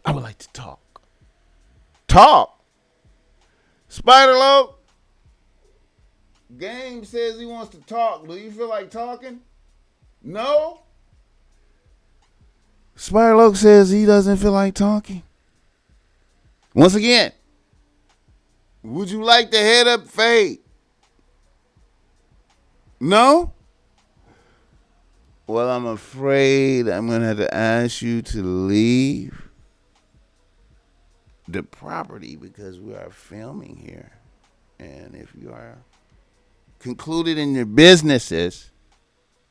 I would like to talk. Talk? Spider Loke? Game says he wants to talk. Do you feel like talking? No? Spider Loke says he doesn't feel like talking. Once again, would you like to head up fade? No? Well, I'm afraid I'm going to have to ask you to leave the property because we are filming here. And if you are concluded in your businesses,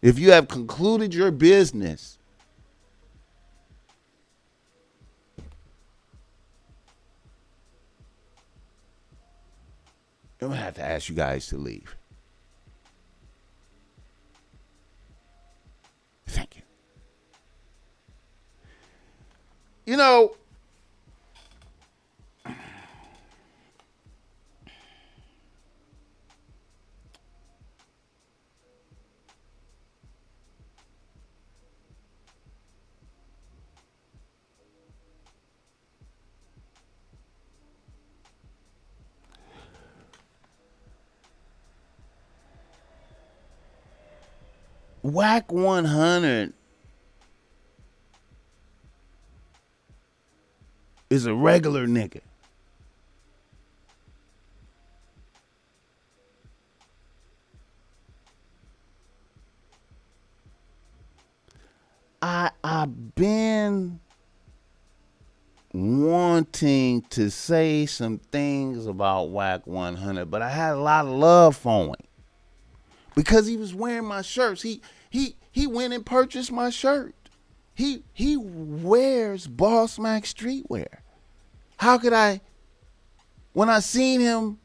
if you have concluded your business, I'm going to have to ask you guys to leave. Thank you. You know, Wack 100 is a regular nigga. I've been wanting to say some things about Wack 100, but I had a lot of love for him because he was wearing my shirts. He went and purchased my shirt. He wears Bossmack streetwear. How could I, when I seen him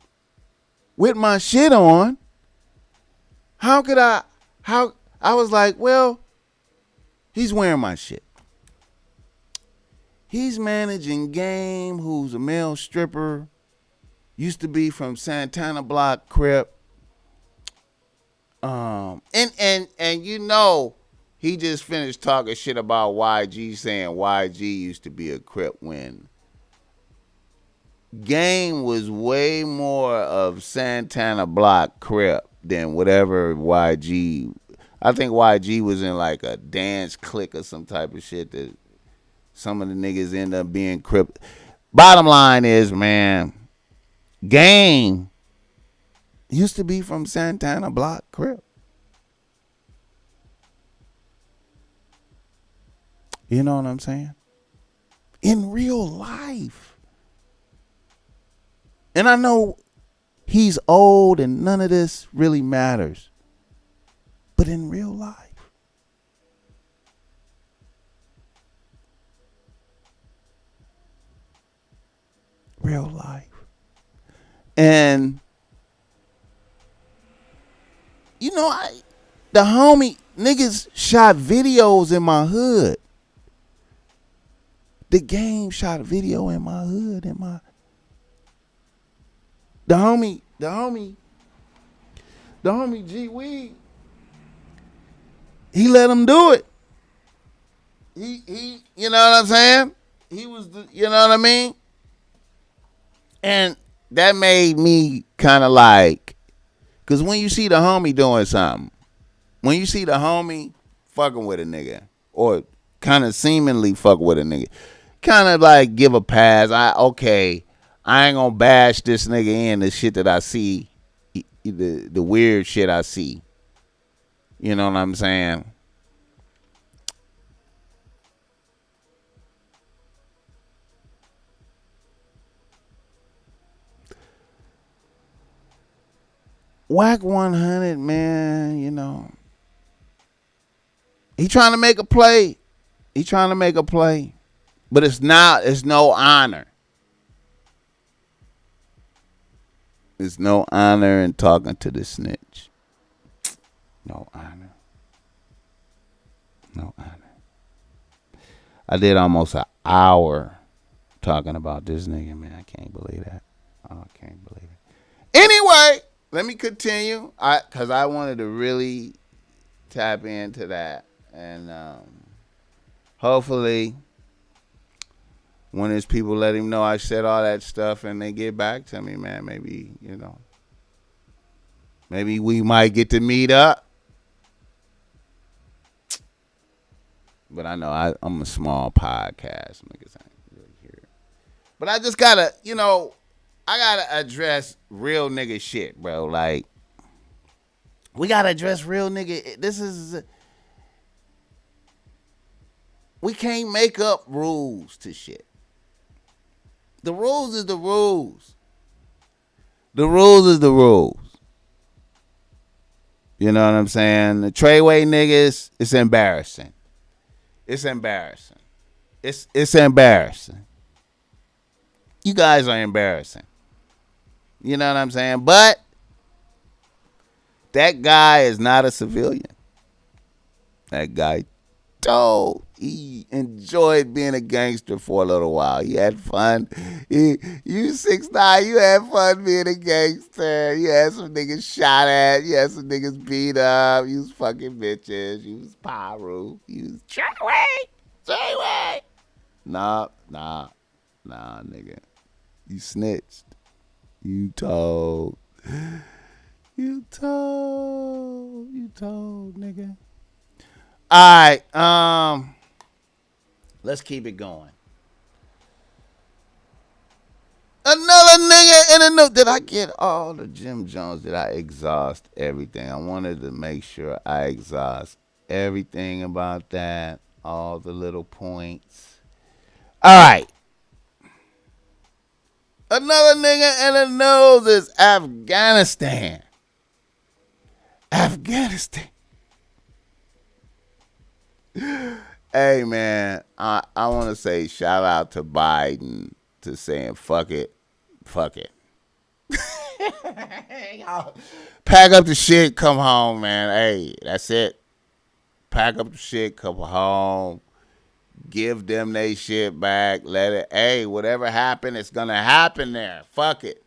with my shit on, how I was like, well, he's wearing my shit. He's managing Game, who's a male stripper, used to be from Santana Block Crip. And you know, he just finished talking shit about YG, saying YG used to be a Crip when Game was way more of Santana Block Crip than whatever YG. I think YG was in like a dance clique or some type of shit that some of the niggas end up being Crip. Bottom line is, man, Game used to be from Santana Block Crip. You know what I'm saying? In real life. And I know he's old and none of this really matters. But in real life. Real life. And you know, the homie niggas shot videos in my hood. The Game shot a video in my hood, the homie G Weed. He let him do it. He you know what I'm saying? He was you know what I mean? And that made me kind of like, cause when you see the homie doing something, when you see the homie fucking with a nigga, or kind of seemingly fuck with a nigga, kind of like give a pass. I ain't gonna bash this nigga in the shit that I see, the weird shit I see. You know what I'm saying? Wack 100, man, you know, he trying to make a play. But it's no honor. There's no honor in talking to the snitch. No honor. I did almost an hour talking about this nigga, man. I can't believe that. Oh, I can't believe it. Anyway, let me continue. Because I wanted to really tap into that. And hopefully, when his people let him know I said all that stuff and they get back to me, man, maybe, you know, maybe we might get to meet up. But I know I'm a small podcast. Niggas ain't really here. But I just gotta, you know, I gotta address real nigga shit, bro. Like, we gotta address real nigga. We can't make up rules to shit. The rules is the rules. The rules is the rules. You know what I'm saying? The Treyway niggas, it's embarrassing. It's embarrassing. It's embarrassing. You guys are embarrassing. You know what I'm saying? But that guy is not a civilian. That guy he enjoyed being a gangster for a little while. He had fun. You 6ix9ine, you had fun being a gangster. You had some niggas shot at. You had some niggas beat up. You was fucking bitches. You was Pyro. You was Treyway. Nah, nigga. You snitched. You told, nigga. All right. Let's keep it going. Another nigga in the new. Did I get all the Jim Jones? Did I exhaust everything? I wanted to make sure I exhaust everything about that. All the little points. All right. Another nigga in the news is Afghanistan. Afghanistan. Hey man, I want to say shout out to Biden to saying fuck it, fuck it. Pack up the shit, come home, man. Hey, that's it. Pack up the shit, come home. Give them they shit back. Let it. Hey, whatever happened, it's gonna happen there. Fuck it.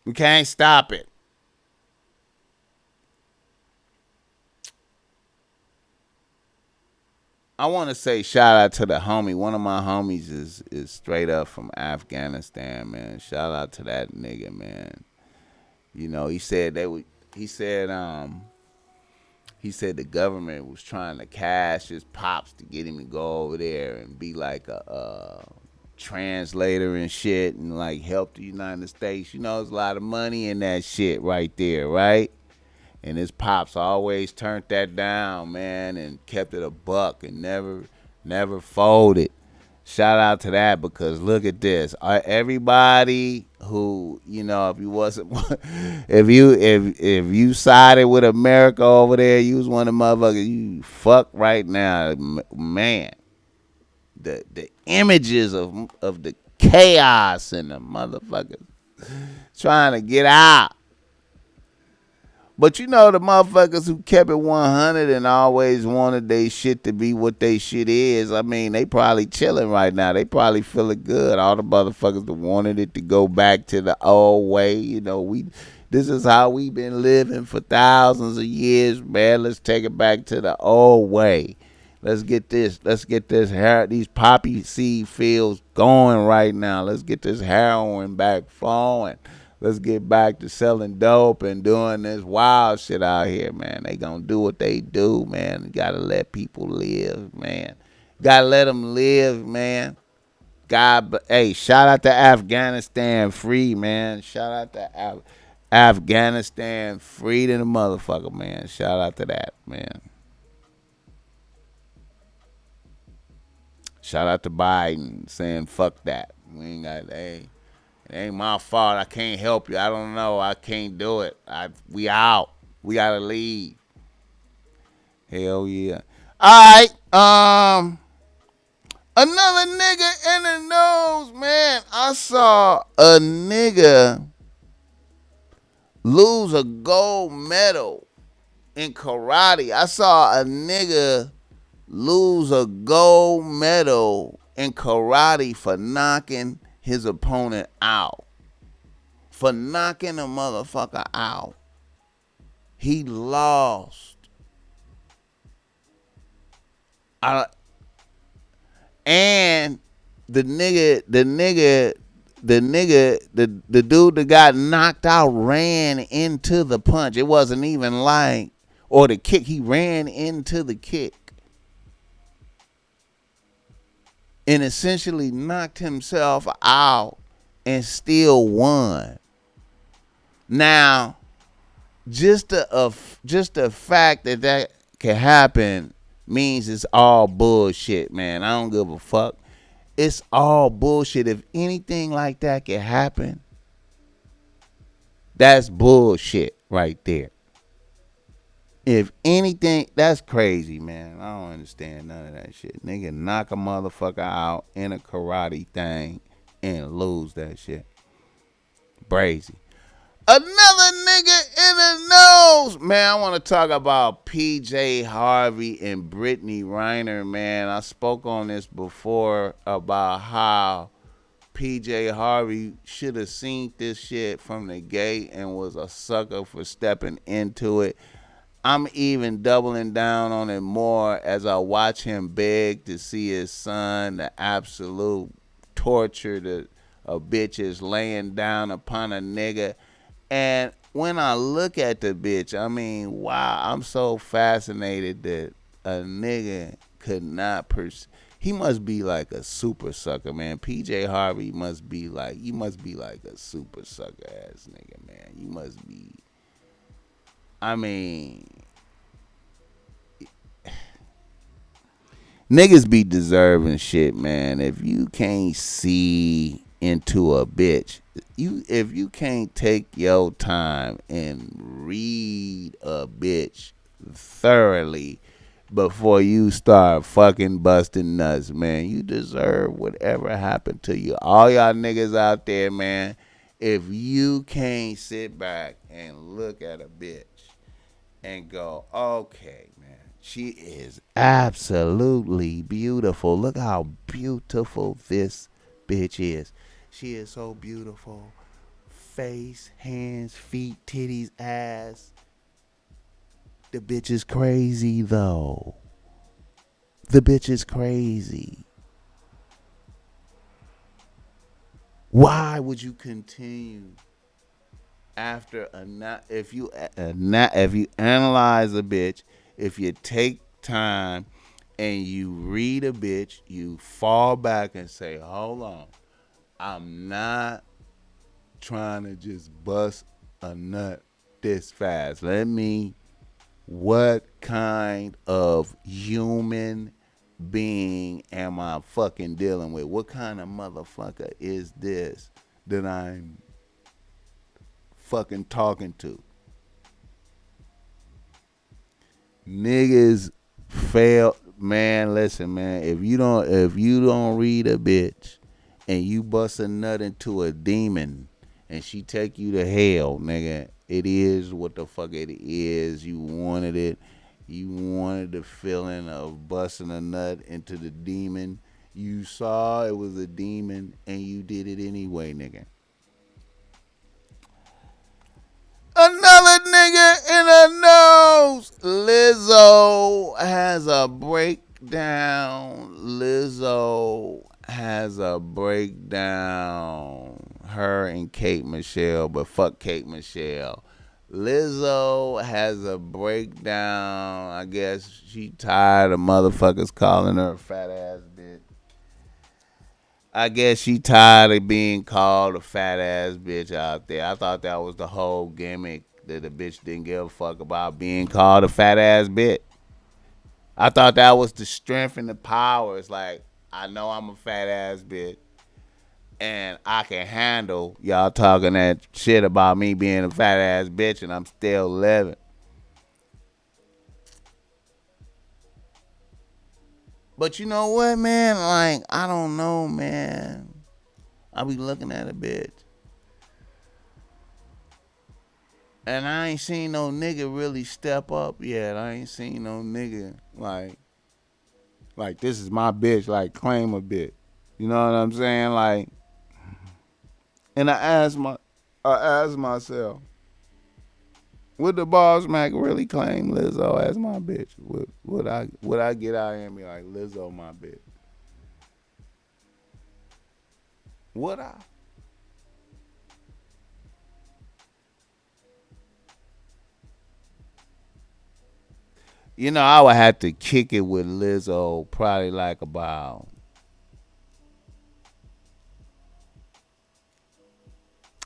We can't stop it. I want to say shout out to the homie. One of my homies is straight up from Afghanistan, man. Shout out to that nigga, man. You know, he said they would. He said the government was trying to cash his pops to get him to go over there and be like a translator and shit and like help the United States. You know, there's a lot of money in that shit right there, right? And his pops always turned that down, man, and kept it a buck and never folded. Shout out to that because look at this. Everybody who, you know, if you wasn't if you sided with America over there, you was one of the motherfuckers, you fuck right now, man. The images of the chaos and the motherfuckers trying to get out. But you know the motherfuckers who kept it 100 and always wanted they shit to be what they shit is. I mean, they probably chilling right now. They probably feeling good. All the motherfuckers that wanted it to go back to the old way. You know, this is how we been living for thousands of years, man. Let's take it back to the old way. Let's get this these poppy seed fields going right now. Let's get this heroin back flowing. Let's get back to selling dope and doing this wild shit out here, man. They gonna do what they do, man. You gotta let people live, man. Gotta let them live, man. Hey, shout out to Afghanistan free, man. Shout out to Afghanistan free to the motherfucker, man. Shout out to that, man. Shout out to Biden saying fuck that. We ain't got hey. It ain't my fault. I can't help you. I don't know. I can't do it. We out. We gotta leave. Hell yeah. All right. Another nigga in the nose, man. I saw a nigga lose a gold medal in karate. I saw a nigga lose a gold medal in karate for knocking his opponent out. For knocking a motherfucker out. He lost. And the dude that got knocked out ran into the punch. It wasn't even like, or the kick, he ran into the kick. And essentially knocked himself out and still won. Now, just the fact that can happen means it's all bullshit, man. I don't give a fuck. It's all bullshit. If anything like that can happen, that's bullshit right there. If anything, that's crazy, man. I don't understand none of that shit. Nigga knock a motherfucker out in a karate thing and lose that shit. Brazy. Another nigga in the nose. Man, I want to talk about PJ Harvey and Brittany Reiner, man. I spoke on this before about how PJ Harvey should have seen this shit from the gate and was a sucker for stepping into it. I'm even doubling down on it more as I watch him beg to see his son, the absolute torture that a bitch is laying down upon a nigga. And when I look at the bitch, I mean, wow, I'm so fascinated that a nigga could not he must be like a super sucker, man. PJ Harvey must be like, you must be like a super sucker ass nigga, man. You must be, I mean, niggas be deserving shit, man. If you can't see into a bitch, if you can't take your time and read a bitch thoroughly before you start fucking busting nuts, man, you deserve whatever happened to you. All y'all niggas out there, man, if you can't sit back and look at a bitch and go, okay, man, she is absolutely beautiful. Look how beautiful this bitch is. She is so beautiful. Face, hands, feet, titties, ass. The bitch is crazy, though. The bitch is crazy. Why would you continue after if you analyze a bitch, if you take time and you read a bitch, you fall back and say, hold on, I'm not trying to just bust a nut this fast. What kind of human being am I fucking dealing with? What kind of motherfucker is this that I'm fucking talking to? Niggas fail, man. Listen, man. If you don't read a bitch and you bust a nut into a demon and she take you to hell, nigga, it is what the fuck it is. You wanted it. You wanted the feeling of busting a nut into the demon. You saw it was a demon and you did it anyway, nigga. Another nigga in the nose. Lizzo has a breakdown. Her and Kate Michelle, but fuck Kate Michelle. Lizzo has a breakdown. I guess she tired of motherfuckers calling her a fat ass bitch. I guess she tired of being called a fat ass bitch out there. I thought that was the whole gimmick, that the bitch didn't give a fuck about being called a fat ass bitch. I thought that was the strength and the power. It's like, I know I'm a fat ass bitch and I can handle y'all talking that shit about me being a fat ass bitch and I'm still living. But you know what, man? Like, I don't know, man. I be looking at a bitch and I ain't seen no nigga really step up yet. I ain't seen no nigga like this is my bitch, like claim a bitch. You know what I'm saying? Like, and I asked myself, would the Bossmack really claim Lizzo as my bitch? Would I get out here and be like, Lizzo my bitch? Would I? You know, I would have to kick it with Lizzo probably like about,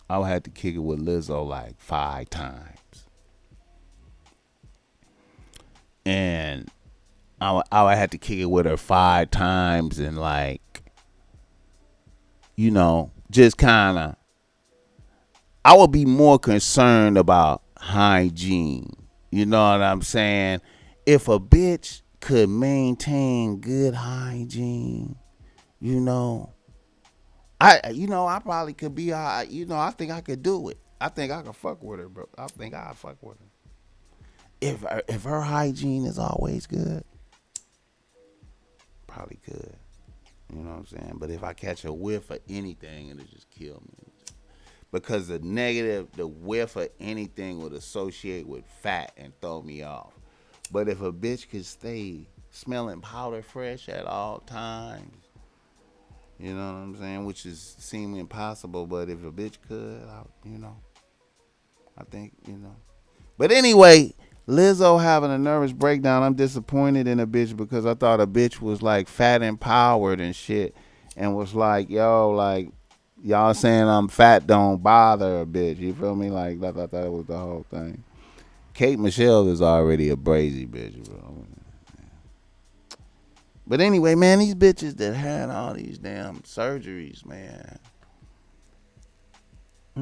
I would have to kick it with Lizzo like 5 times. And I would have to kick it with her 5 times and like, you know, just kind of, I would be more concerned about hygiene. You know what I'm saying? If a bitch could maintain good hygiene, you know, I probably could be, I think I could do it. I think I could fuck with her, bro. I think I'd fuck with her. If her hygiene is always good, probably could. You know what I'm saying? But if I catch a whiff of anything, it'll just kill me. Because the whiff of anything would associate with fat and throw me off. But if a bitch could stay smelling powder fresh at all times, you know what I'm saying? Which is seem impossible, but if a bitch could, I think. But anyway, Lizzo having a nervous breakdown. I'm disappointed in a bitch because I thought a bitch was like fat empowered and shit, and was like, yo, like y'all saying I'm fat don't bother a bitch. You feel me? Like I thought that was the whole thing. Kate Michelle is already a brazy bitch, bro. But anyway, man, these bitches that had all these damn surgeries, man. I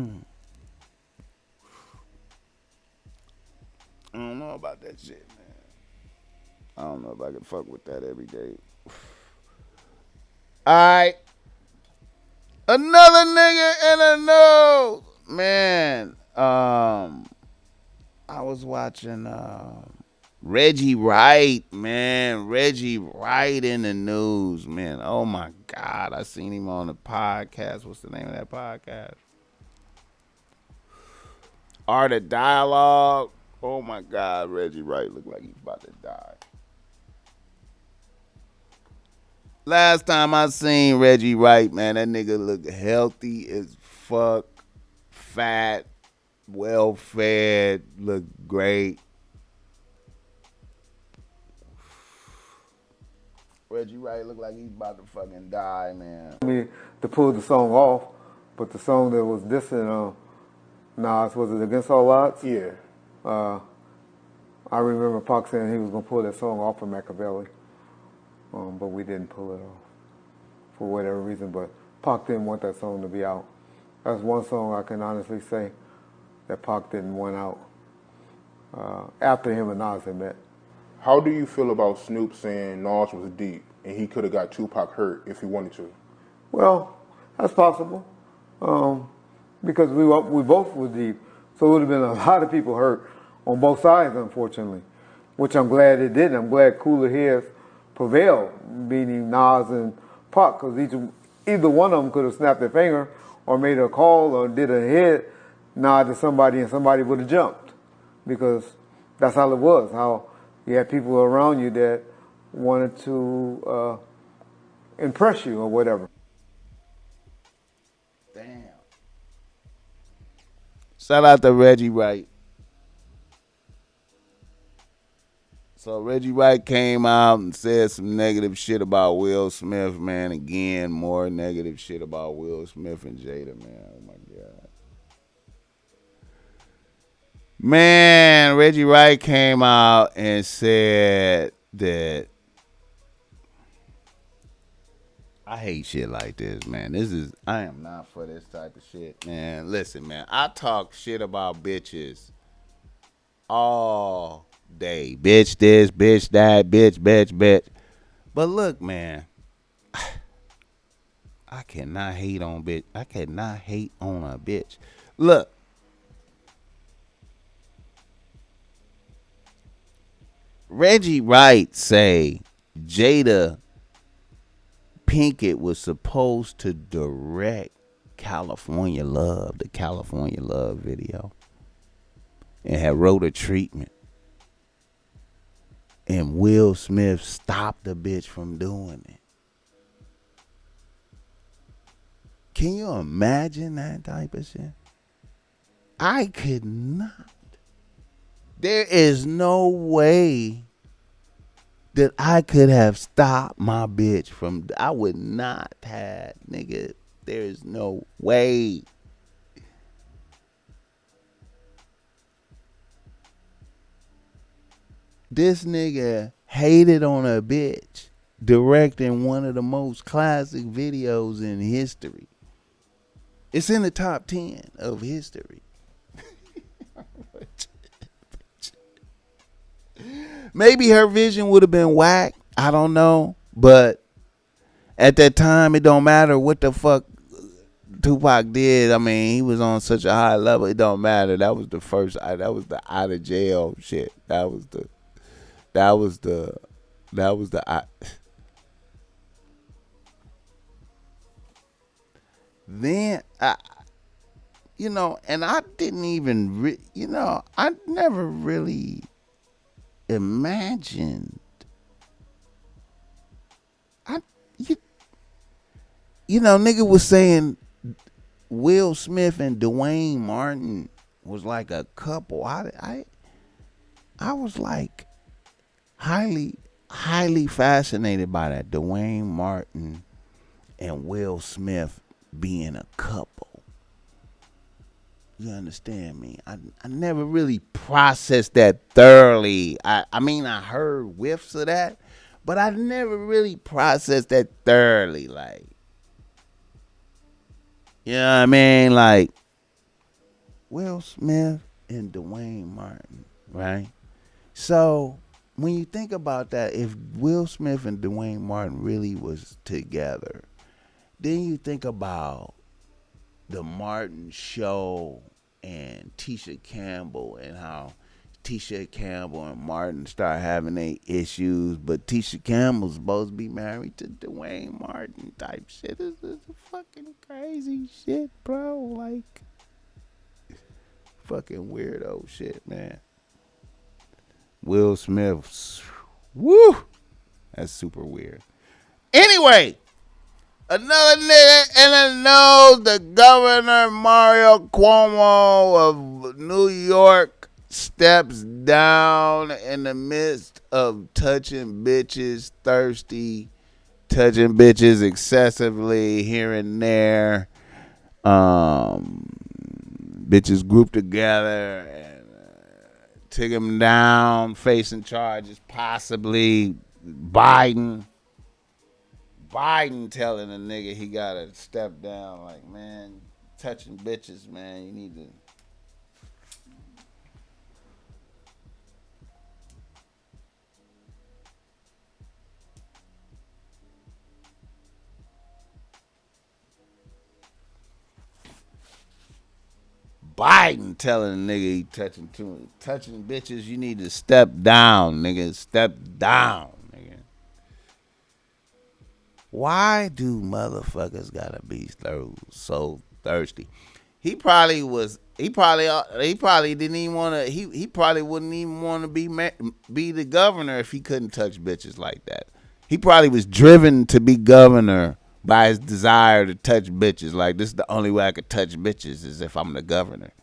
don't know about that shit, man. I don't know if I can fuck with that every day. Alright. Another nigga in the news. Man, I was watching Reggie Wright, man. Reggie Wright in the news, man. Oh my God. I seen him on the podcast. What's the name of that podcast? Art of Dialogue. Oh my God, Reggie Wright look like he's about to die. Last time I seen Reggie Wright, man, that nigga look healthy as fuck, fat, well fed, look great. Reggie Wright look like he's about to fucking die, man. I mean, to pull the song off, but the song that was dissing Nas, was it Against All Odds? Yeah. I remember Pac saying he was going to pull that song off of Machiavelli, but we didn't pull it off for whatever reason, but Pac didn't want that song to be out. That's one song I can honestly say that Pac didn't want out after him and Nas had met. How do you feel about Snoop saying Nas was deep and he could have got Tupac hurt if he wanted to? Well, that's possible, because we both were deep, so it would have been a lot of people hurt on both sides, unfortunately, which I'm glad it didn't. I'm glad cooler heads prevailed, meaning Nas and Pac, because either one of them could have snapped their finger or made a call or did a head nod to somebody and somebody would have jumped, because that's how it was, how you had people around you that wanted to impress you or whatever. Damn. Shout out to Reggie Wright. So Reggie Wright came out and said some negative shit about Will Smith, man. Again, more negative shit about Will Smith and Jada, man. Oh my God. Man, Reggie Wright came out and said that I hate shit like this, man. I am not for this type of shit, man. Listen, man, I talk shit about bitches all day. Bitch this, bitch that, bitch. But look, man, I cannot hate on bitch. I cannot hate on a bitch. Look. Reggie Wright say Jada Pinkett was supposed to direct California Love, the California Love video, and had wrote a treatment. And Will Smith stopped the bitch from doing it. Can you imagine that type of shit? I could not. There is no way that I could have stopped my bitch from. I would not have, nigga. There is no way. This nigga hated on a bitch directing one of the most classic videos in history. It's in the top 10 of history. Maybe her vision would have been whack. I don't know. But at that time, it don't matter what the fuck Tupac did. I mean, he was on such a high level. It don't matter. That was the first. That was the out of jail shit. That was the. That was the. That was the. Then and I didn't even. I never really imagined. I nigga was saying Will Smith and Dwayne Martin was like a couple. I was like highly fascinated by that. Dwayne Martin and Will Smith being a couple. You understand me? I never really processed that thoroughly. I mean, I heard whiffs of that, but I never really processed that thoroughly. Like, you know what I mean? Like, Will Smith and Dwayne Martin, right? So, when you think about that, if Will Smith and Dwayne Martin really was together, then you think about the Martin Show and Tisha Campbell and how Tisha Campbell and Martin start having their issues, but Tisha Campbell's supposed to be married to Dwayne Martin type shit. This is fucking crazy shit, bro. Like, fucking weirdo shit, man. Will Smith, woo, that's super weird. Anyway, another nigga in the nose, the Governor Mario Cuomo of New York steps down in the midst of touching bitches thirsty, touching bitches excessively here and there. Bitches grouped together and took him down, facing charges, possibly Biden telling a nigga he gotta step down. Like, man, touching bitches, man, you need to. Biden telling a nigga he touching bitches, you need to step down, nigga. Step down, nigga. Why do motherfuckers gotta be so thirsty? He probably didn't even want to. He probably wouldn't even want to be the governor if he couldn't touch bitches like that. He probably was driven to be governor by his desire to touch bitches. Like, this is the only way I could touch bitches is if I'm the governor.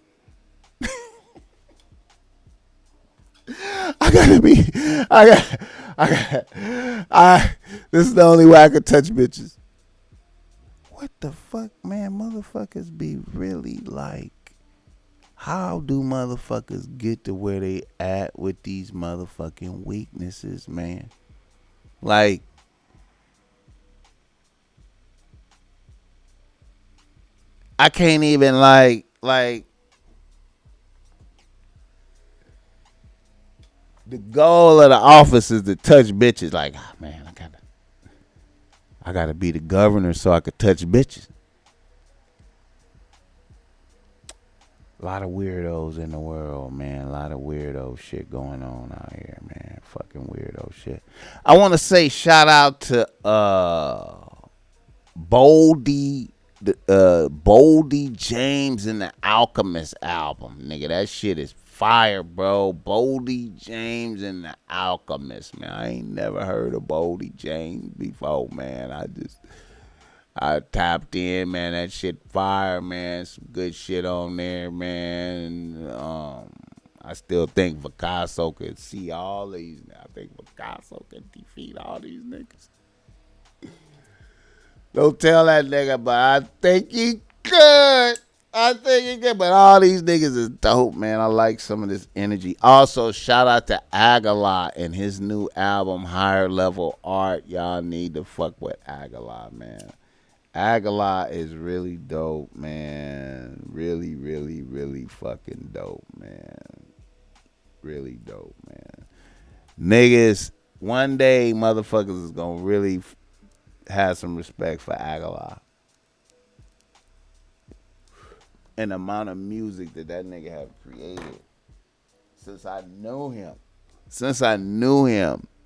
This is the only way I could touch bitches. What the fuck, man? Motherfuckers be really like, how do motherfuckers get to where they at with these motherfucking weaknesses, man? Like, I can't even like the goal of the office is to touch bitches. Like, oh, man, I gotta be the governor so I could touch bitches. A lot of weirdos in the world, man. A lot of weirdo shit going on out here, man. Fucking weirdo shit. I want to say shout out to Boldy James and the Alchemist album, nigga. That shit is fire, bro. Boldy James and the Alchemist, man. I ain't never heard of Boldy James before, man. I tapped in, man. That shit fire, man. Some good shit on there, man. And, I still think Picasso could see all these. I think Picasso could defeat all these niggas. Don't tell that nigga, but I think he could. But all these niggas is dope, man. I like some of this energy. Also, shout out to Agallah and his new album, Higher Level Art. Y'all need to fuck with Agallah, man. Agallah is really dope, man. Really, really, really fucking dope, man. Really dope, man. Niggas, one day motherfuckers is gonna really have some respect for Aguilar. And the amount of music that nigga have created since I knew him.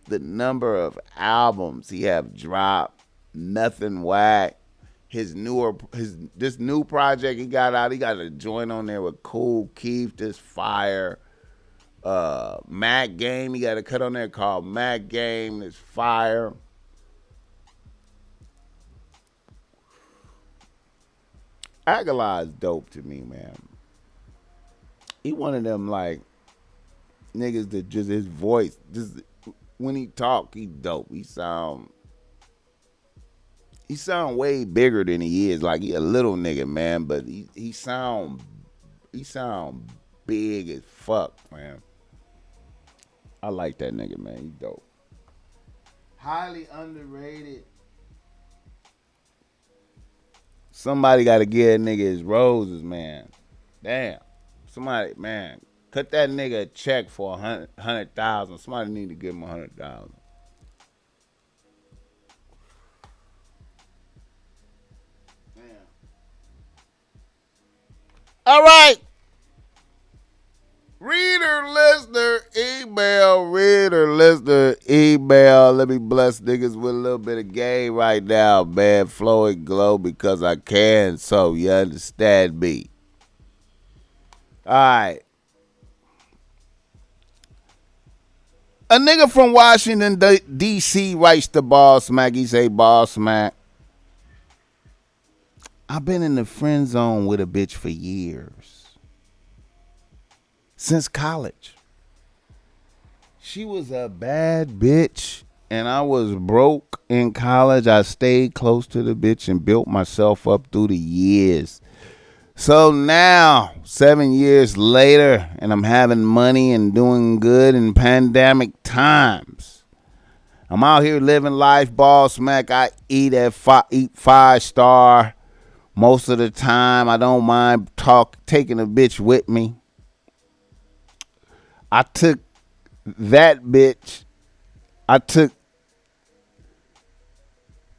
The number of albums he have dropped, nothing whack. This new project he got out, he got a joint on there with Cool Keith, this fire. Mac Game, he got a cut on there called Mac Game, this fire. Aguilar is dope to me, man. He one of them like niggas that just his voice, just when he talk, he dope. He sound way bigger than he is. Like he a little nigga, man, but he sound big as fuck, man. I like that nigga, man. He dope. Highly underrated. Somebody got to give that nigga his roses, man. Damn. Somebody, man, cut that nigga a check for 100,000. Somebody need to give him 100,000. Damn. All right. Reader, listener, email. Let me bless niggas with a little bit of game right now, man. Flow and glow because I can, so you understand me. All right. A nigga from Washington, D.C. writes to Bossmack. He say, Bossmack, I've been in the friend zone with a bitch for years. Since college. She was a bad bitch, and I was broke in college. I stayed close to the bitch and built myself up through the years. So now, 7 years later, and I'm having money and doing good in pandemic times. I'm out here living life, Bossmack. I eat 5-star most of the time. I don't mind taking a bitch with me. I took the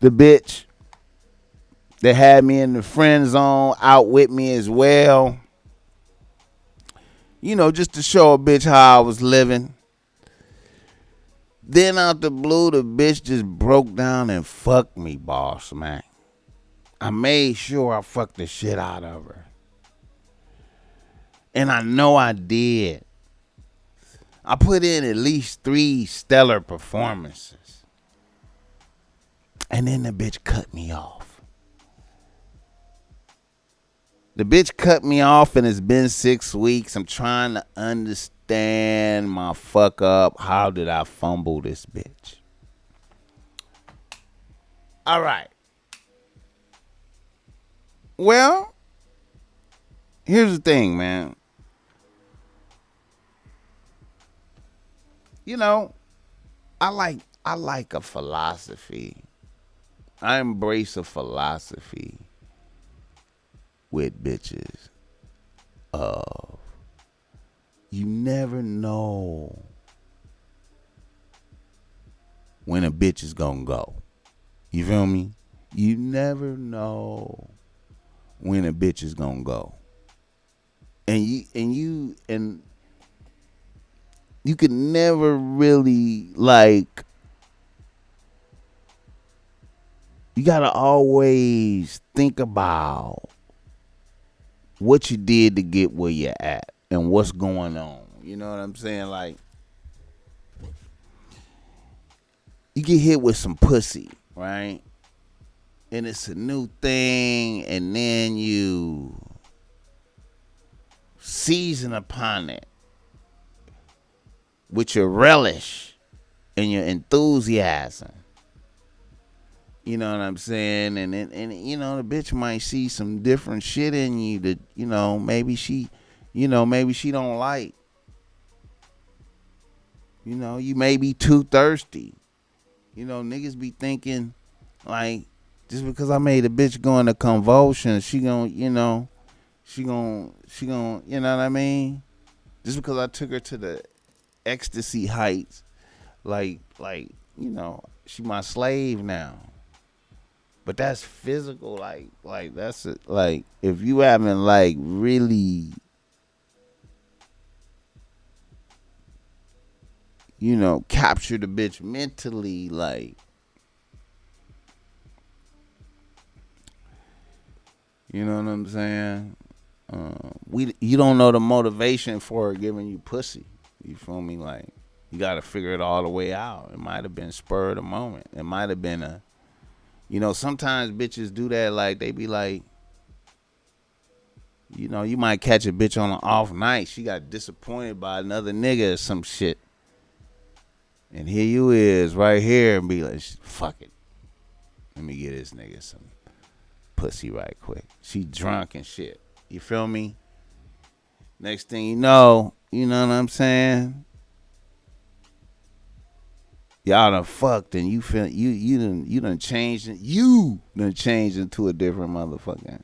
bitch that had me in the friend zone out with me as well. You know, just to show a bitch how I was living. Then out the blue, the bitch just broke down and fucked me, Bossmack. I made sure I fucked the shit out of her. And I know I did. I put in at least 3 stellar performances. And then the bitch cut me off. The bitch cut me off and it's been 6 weeks. I'm trying to understand my fuck up. How did I fumble this bitch? All right. Well, here's the thing, man. You know, I like a philosophy. I embrace a philosophy with bitches of you never know when a bitch is gonna go. You feel me? You never know when a bitch is gonna go. And you could never really, like, you gotta always think about what you did to get where you're at and what's going on. You know what I'm saying? Like, you get hit with some pussy, right? And it's a new thing, and then you season upon it with your relish and your enthusiasm. You know what I'm saying? And you know, the bitch might see some different shit in you that, you know, maybe she don't like. You know, you may be too thirsty. You know, niggas be thinking, like, just because I made a bitch go into convulsions, she gon', you know what I mean? Just because I took her to the ecstasy heights like, she my slave now. But that's physical, like that's it. Like if you haven't like really, captured the bitch mentally, like, you know what I'm saying? You don't know the motivation for her giving you pussy. You feel me? Like you got to figure it all the way out. It might have been spur of the moment. It might have been sometimes bitches do that. Like they be like, you might catch a bitch on an off night. She got disappointed by another nigga or some shit. And here you is right here and be like, fuck it. Let me get this nigga some pussy right quick. She drunk and shit. You feel me? Next thing you know what I'm saying? Y'all done fucked and you feel you done changed into a different motherfucker.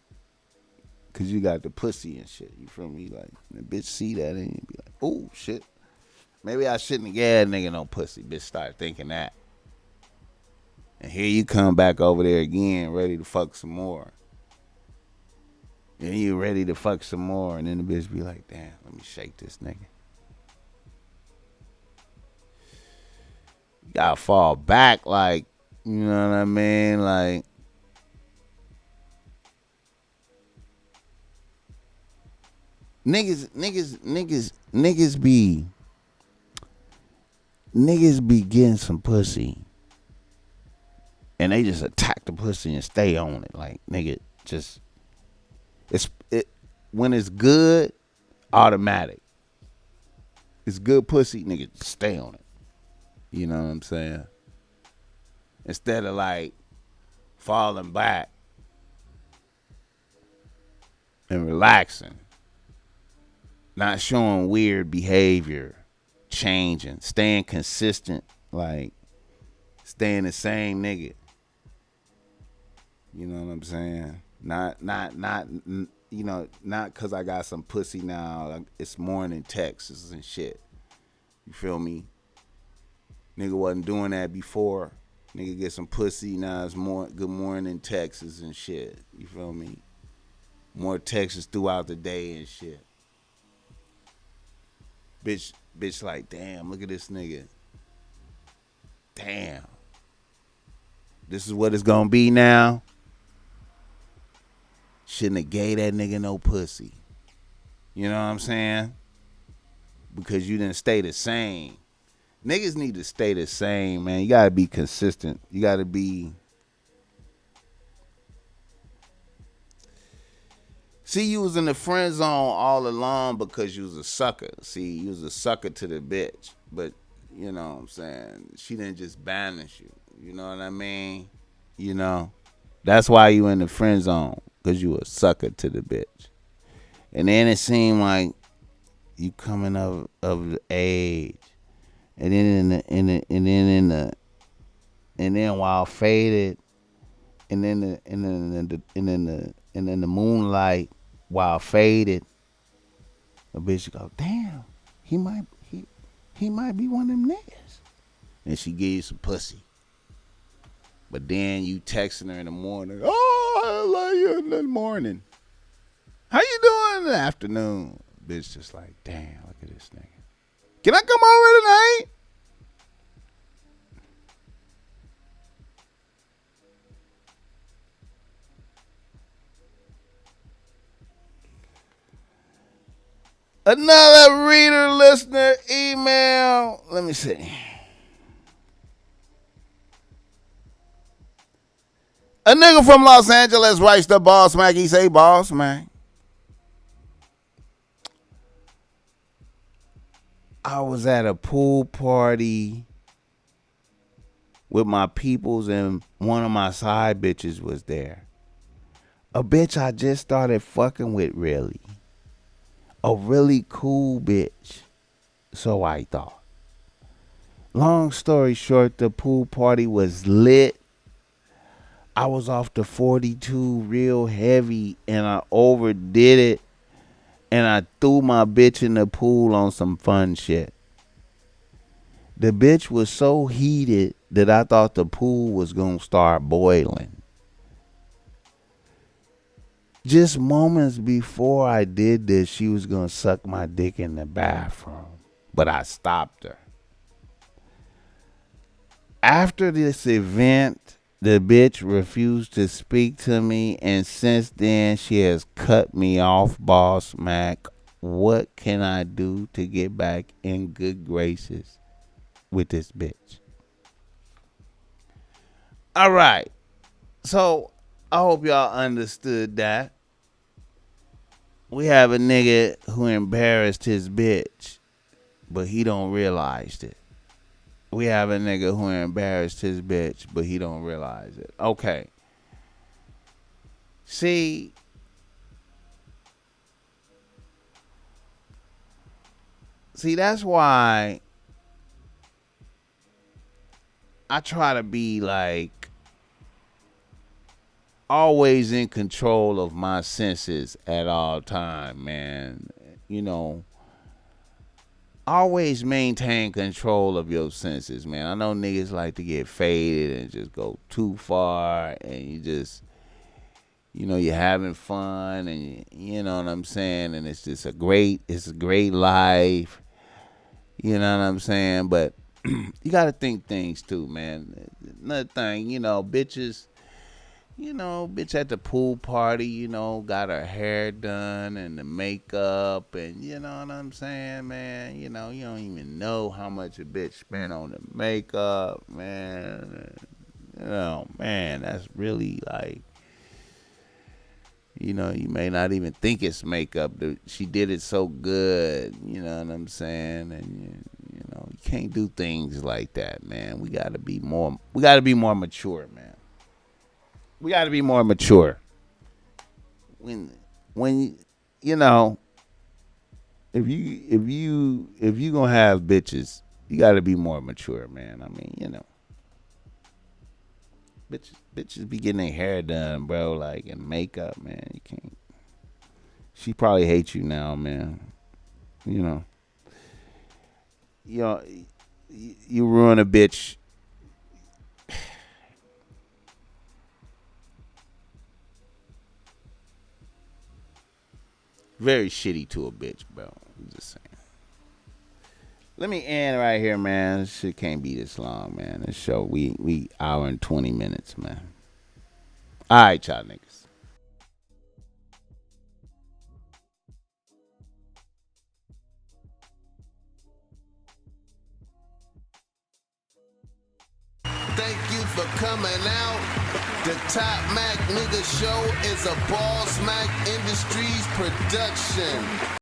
Cause you got the pussy and shit. You feel me? Like the bitch see that and you be like, oh shit. Maybe I shouldn't have gave that nigga no pussy. Bitch start thinking that. And here you come back over there again, ready to fuck some more. And you ready to fuck some more. And then the bitch be like, damn, let me shake this nigga. You gotta fall back, like, you know what I mean? Like, niggas be getting some pussy and they just attack the pussy and stay on it. Like, nigga, just when it's good, automatic. It's good pussy, nigga, stay on it. You know what I'm saying? Instead of like falling back and relaxing, not showing weird behavior, changing, staying consistent, like staying the same nigga. You know what I'm saying? Not because I got some pussy now. It's morning texts and shit. You feel me? Nigga wasn't doing that before. Nigga get some pussy, now it's more good morning texts and shit. You feel me? More texts throughout the day and shit. Bitch like, damn, look at this nigga. Damn. This is what it's gonna be now. Shouldn't have gave that nigga no pussy. You know what I'm saying? Because you didn't stay the same. Niggas need to stay the same, man. You gotta be consistent. You gotta be. See, you was in the friend zone all along because you was a sucker. See, you was a sucker to the bitch. But, you know what I'm saying? She didn't just banish you. You know what I mean? You know? That's why you in the friend zone. Because you a sucker to the bitch. And then it seemed like you coming of the age. And then while faded, and then the moonlight while faded, a bitch go, damn, he might be one of them niggas. And she give you some pussy. But then you texting her in the morning, oh, I love you in the morning. How you doing in the afternoon? Bitch just like, damn, look at this nigga. Can I come over tonight? Another reader, listener, email. Let me see. A nigga from Los Angeles writes to Bossmack. He say, Bossmack, I was at a pool party with my peoples and one of my side bitches was there. A bitch I just started fucking with, really. A really cool bitch. So I thought. Long story short, the pool party was lit. I was off the 42 real heavy and I overdid it. And I threw my bitch in the pool on some fun shit. The bitch was so heated that I thought the pool was gonna start boiling. Just moments before I did this, she was gonna suck my dick in the bathroom, but I stopped her. After this event, the bitch refused to speak to me, and since then she has cut me off, Bossmack. What can I do to get back in good graces with this bitch? All right. So I hope y'all understood that. We have a nigga who embarrassed his bitch, but he don't realize it. We have a nigga who embarrassed his bitch, but he don't realize it. Okay. See, that's why I try to be like always in control of my senses at all time, man. You know, always maintain control of your senses, man. I know niggas like to get faded and just go too far, and you just, you know, you're having fun, and you know what I'm saying, and it's a great life. You know what I'm saying? But you got to think things too, man. Another thing, you know, bitches, you know, bitch at the pool party, you know, got her hair done and the makeup, and you know what I'm saying, man. You know, you don't even know how much a bitch spent on the makeup, man. You know, man, that's really like, you know, you may not even think it's makeup. She did it so good, you know what I'm saying? And you know, you can't do things like that, man. We gotta be more mature, man. We gotta be more mature. When you know, if you gonna have bitches, you gotta be more mature, man. I mean, you know. Bitches be getting their hair done, bro, like, and makeup, man. You can't. She probably hates you now, man. You know, you ruin a bitch. Very shitty to a bitch, bro. I'm just saying. Let me end right here, man. This shit can't be this long, man. This show, we hour and 20 minutes, man. All right, y'all niggas. Thank you for coming out. The Top Mac Nigga Show is a Bossmack Industries production.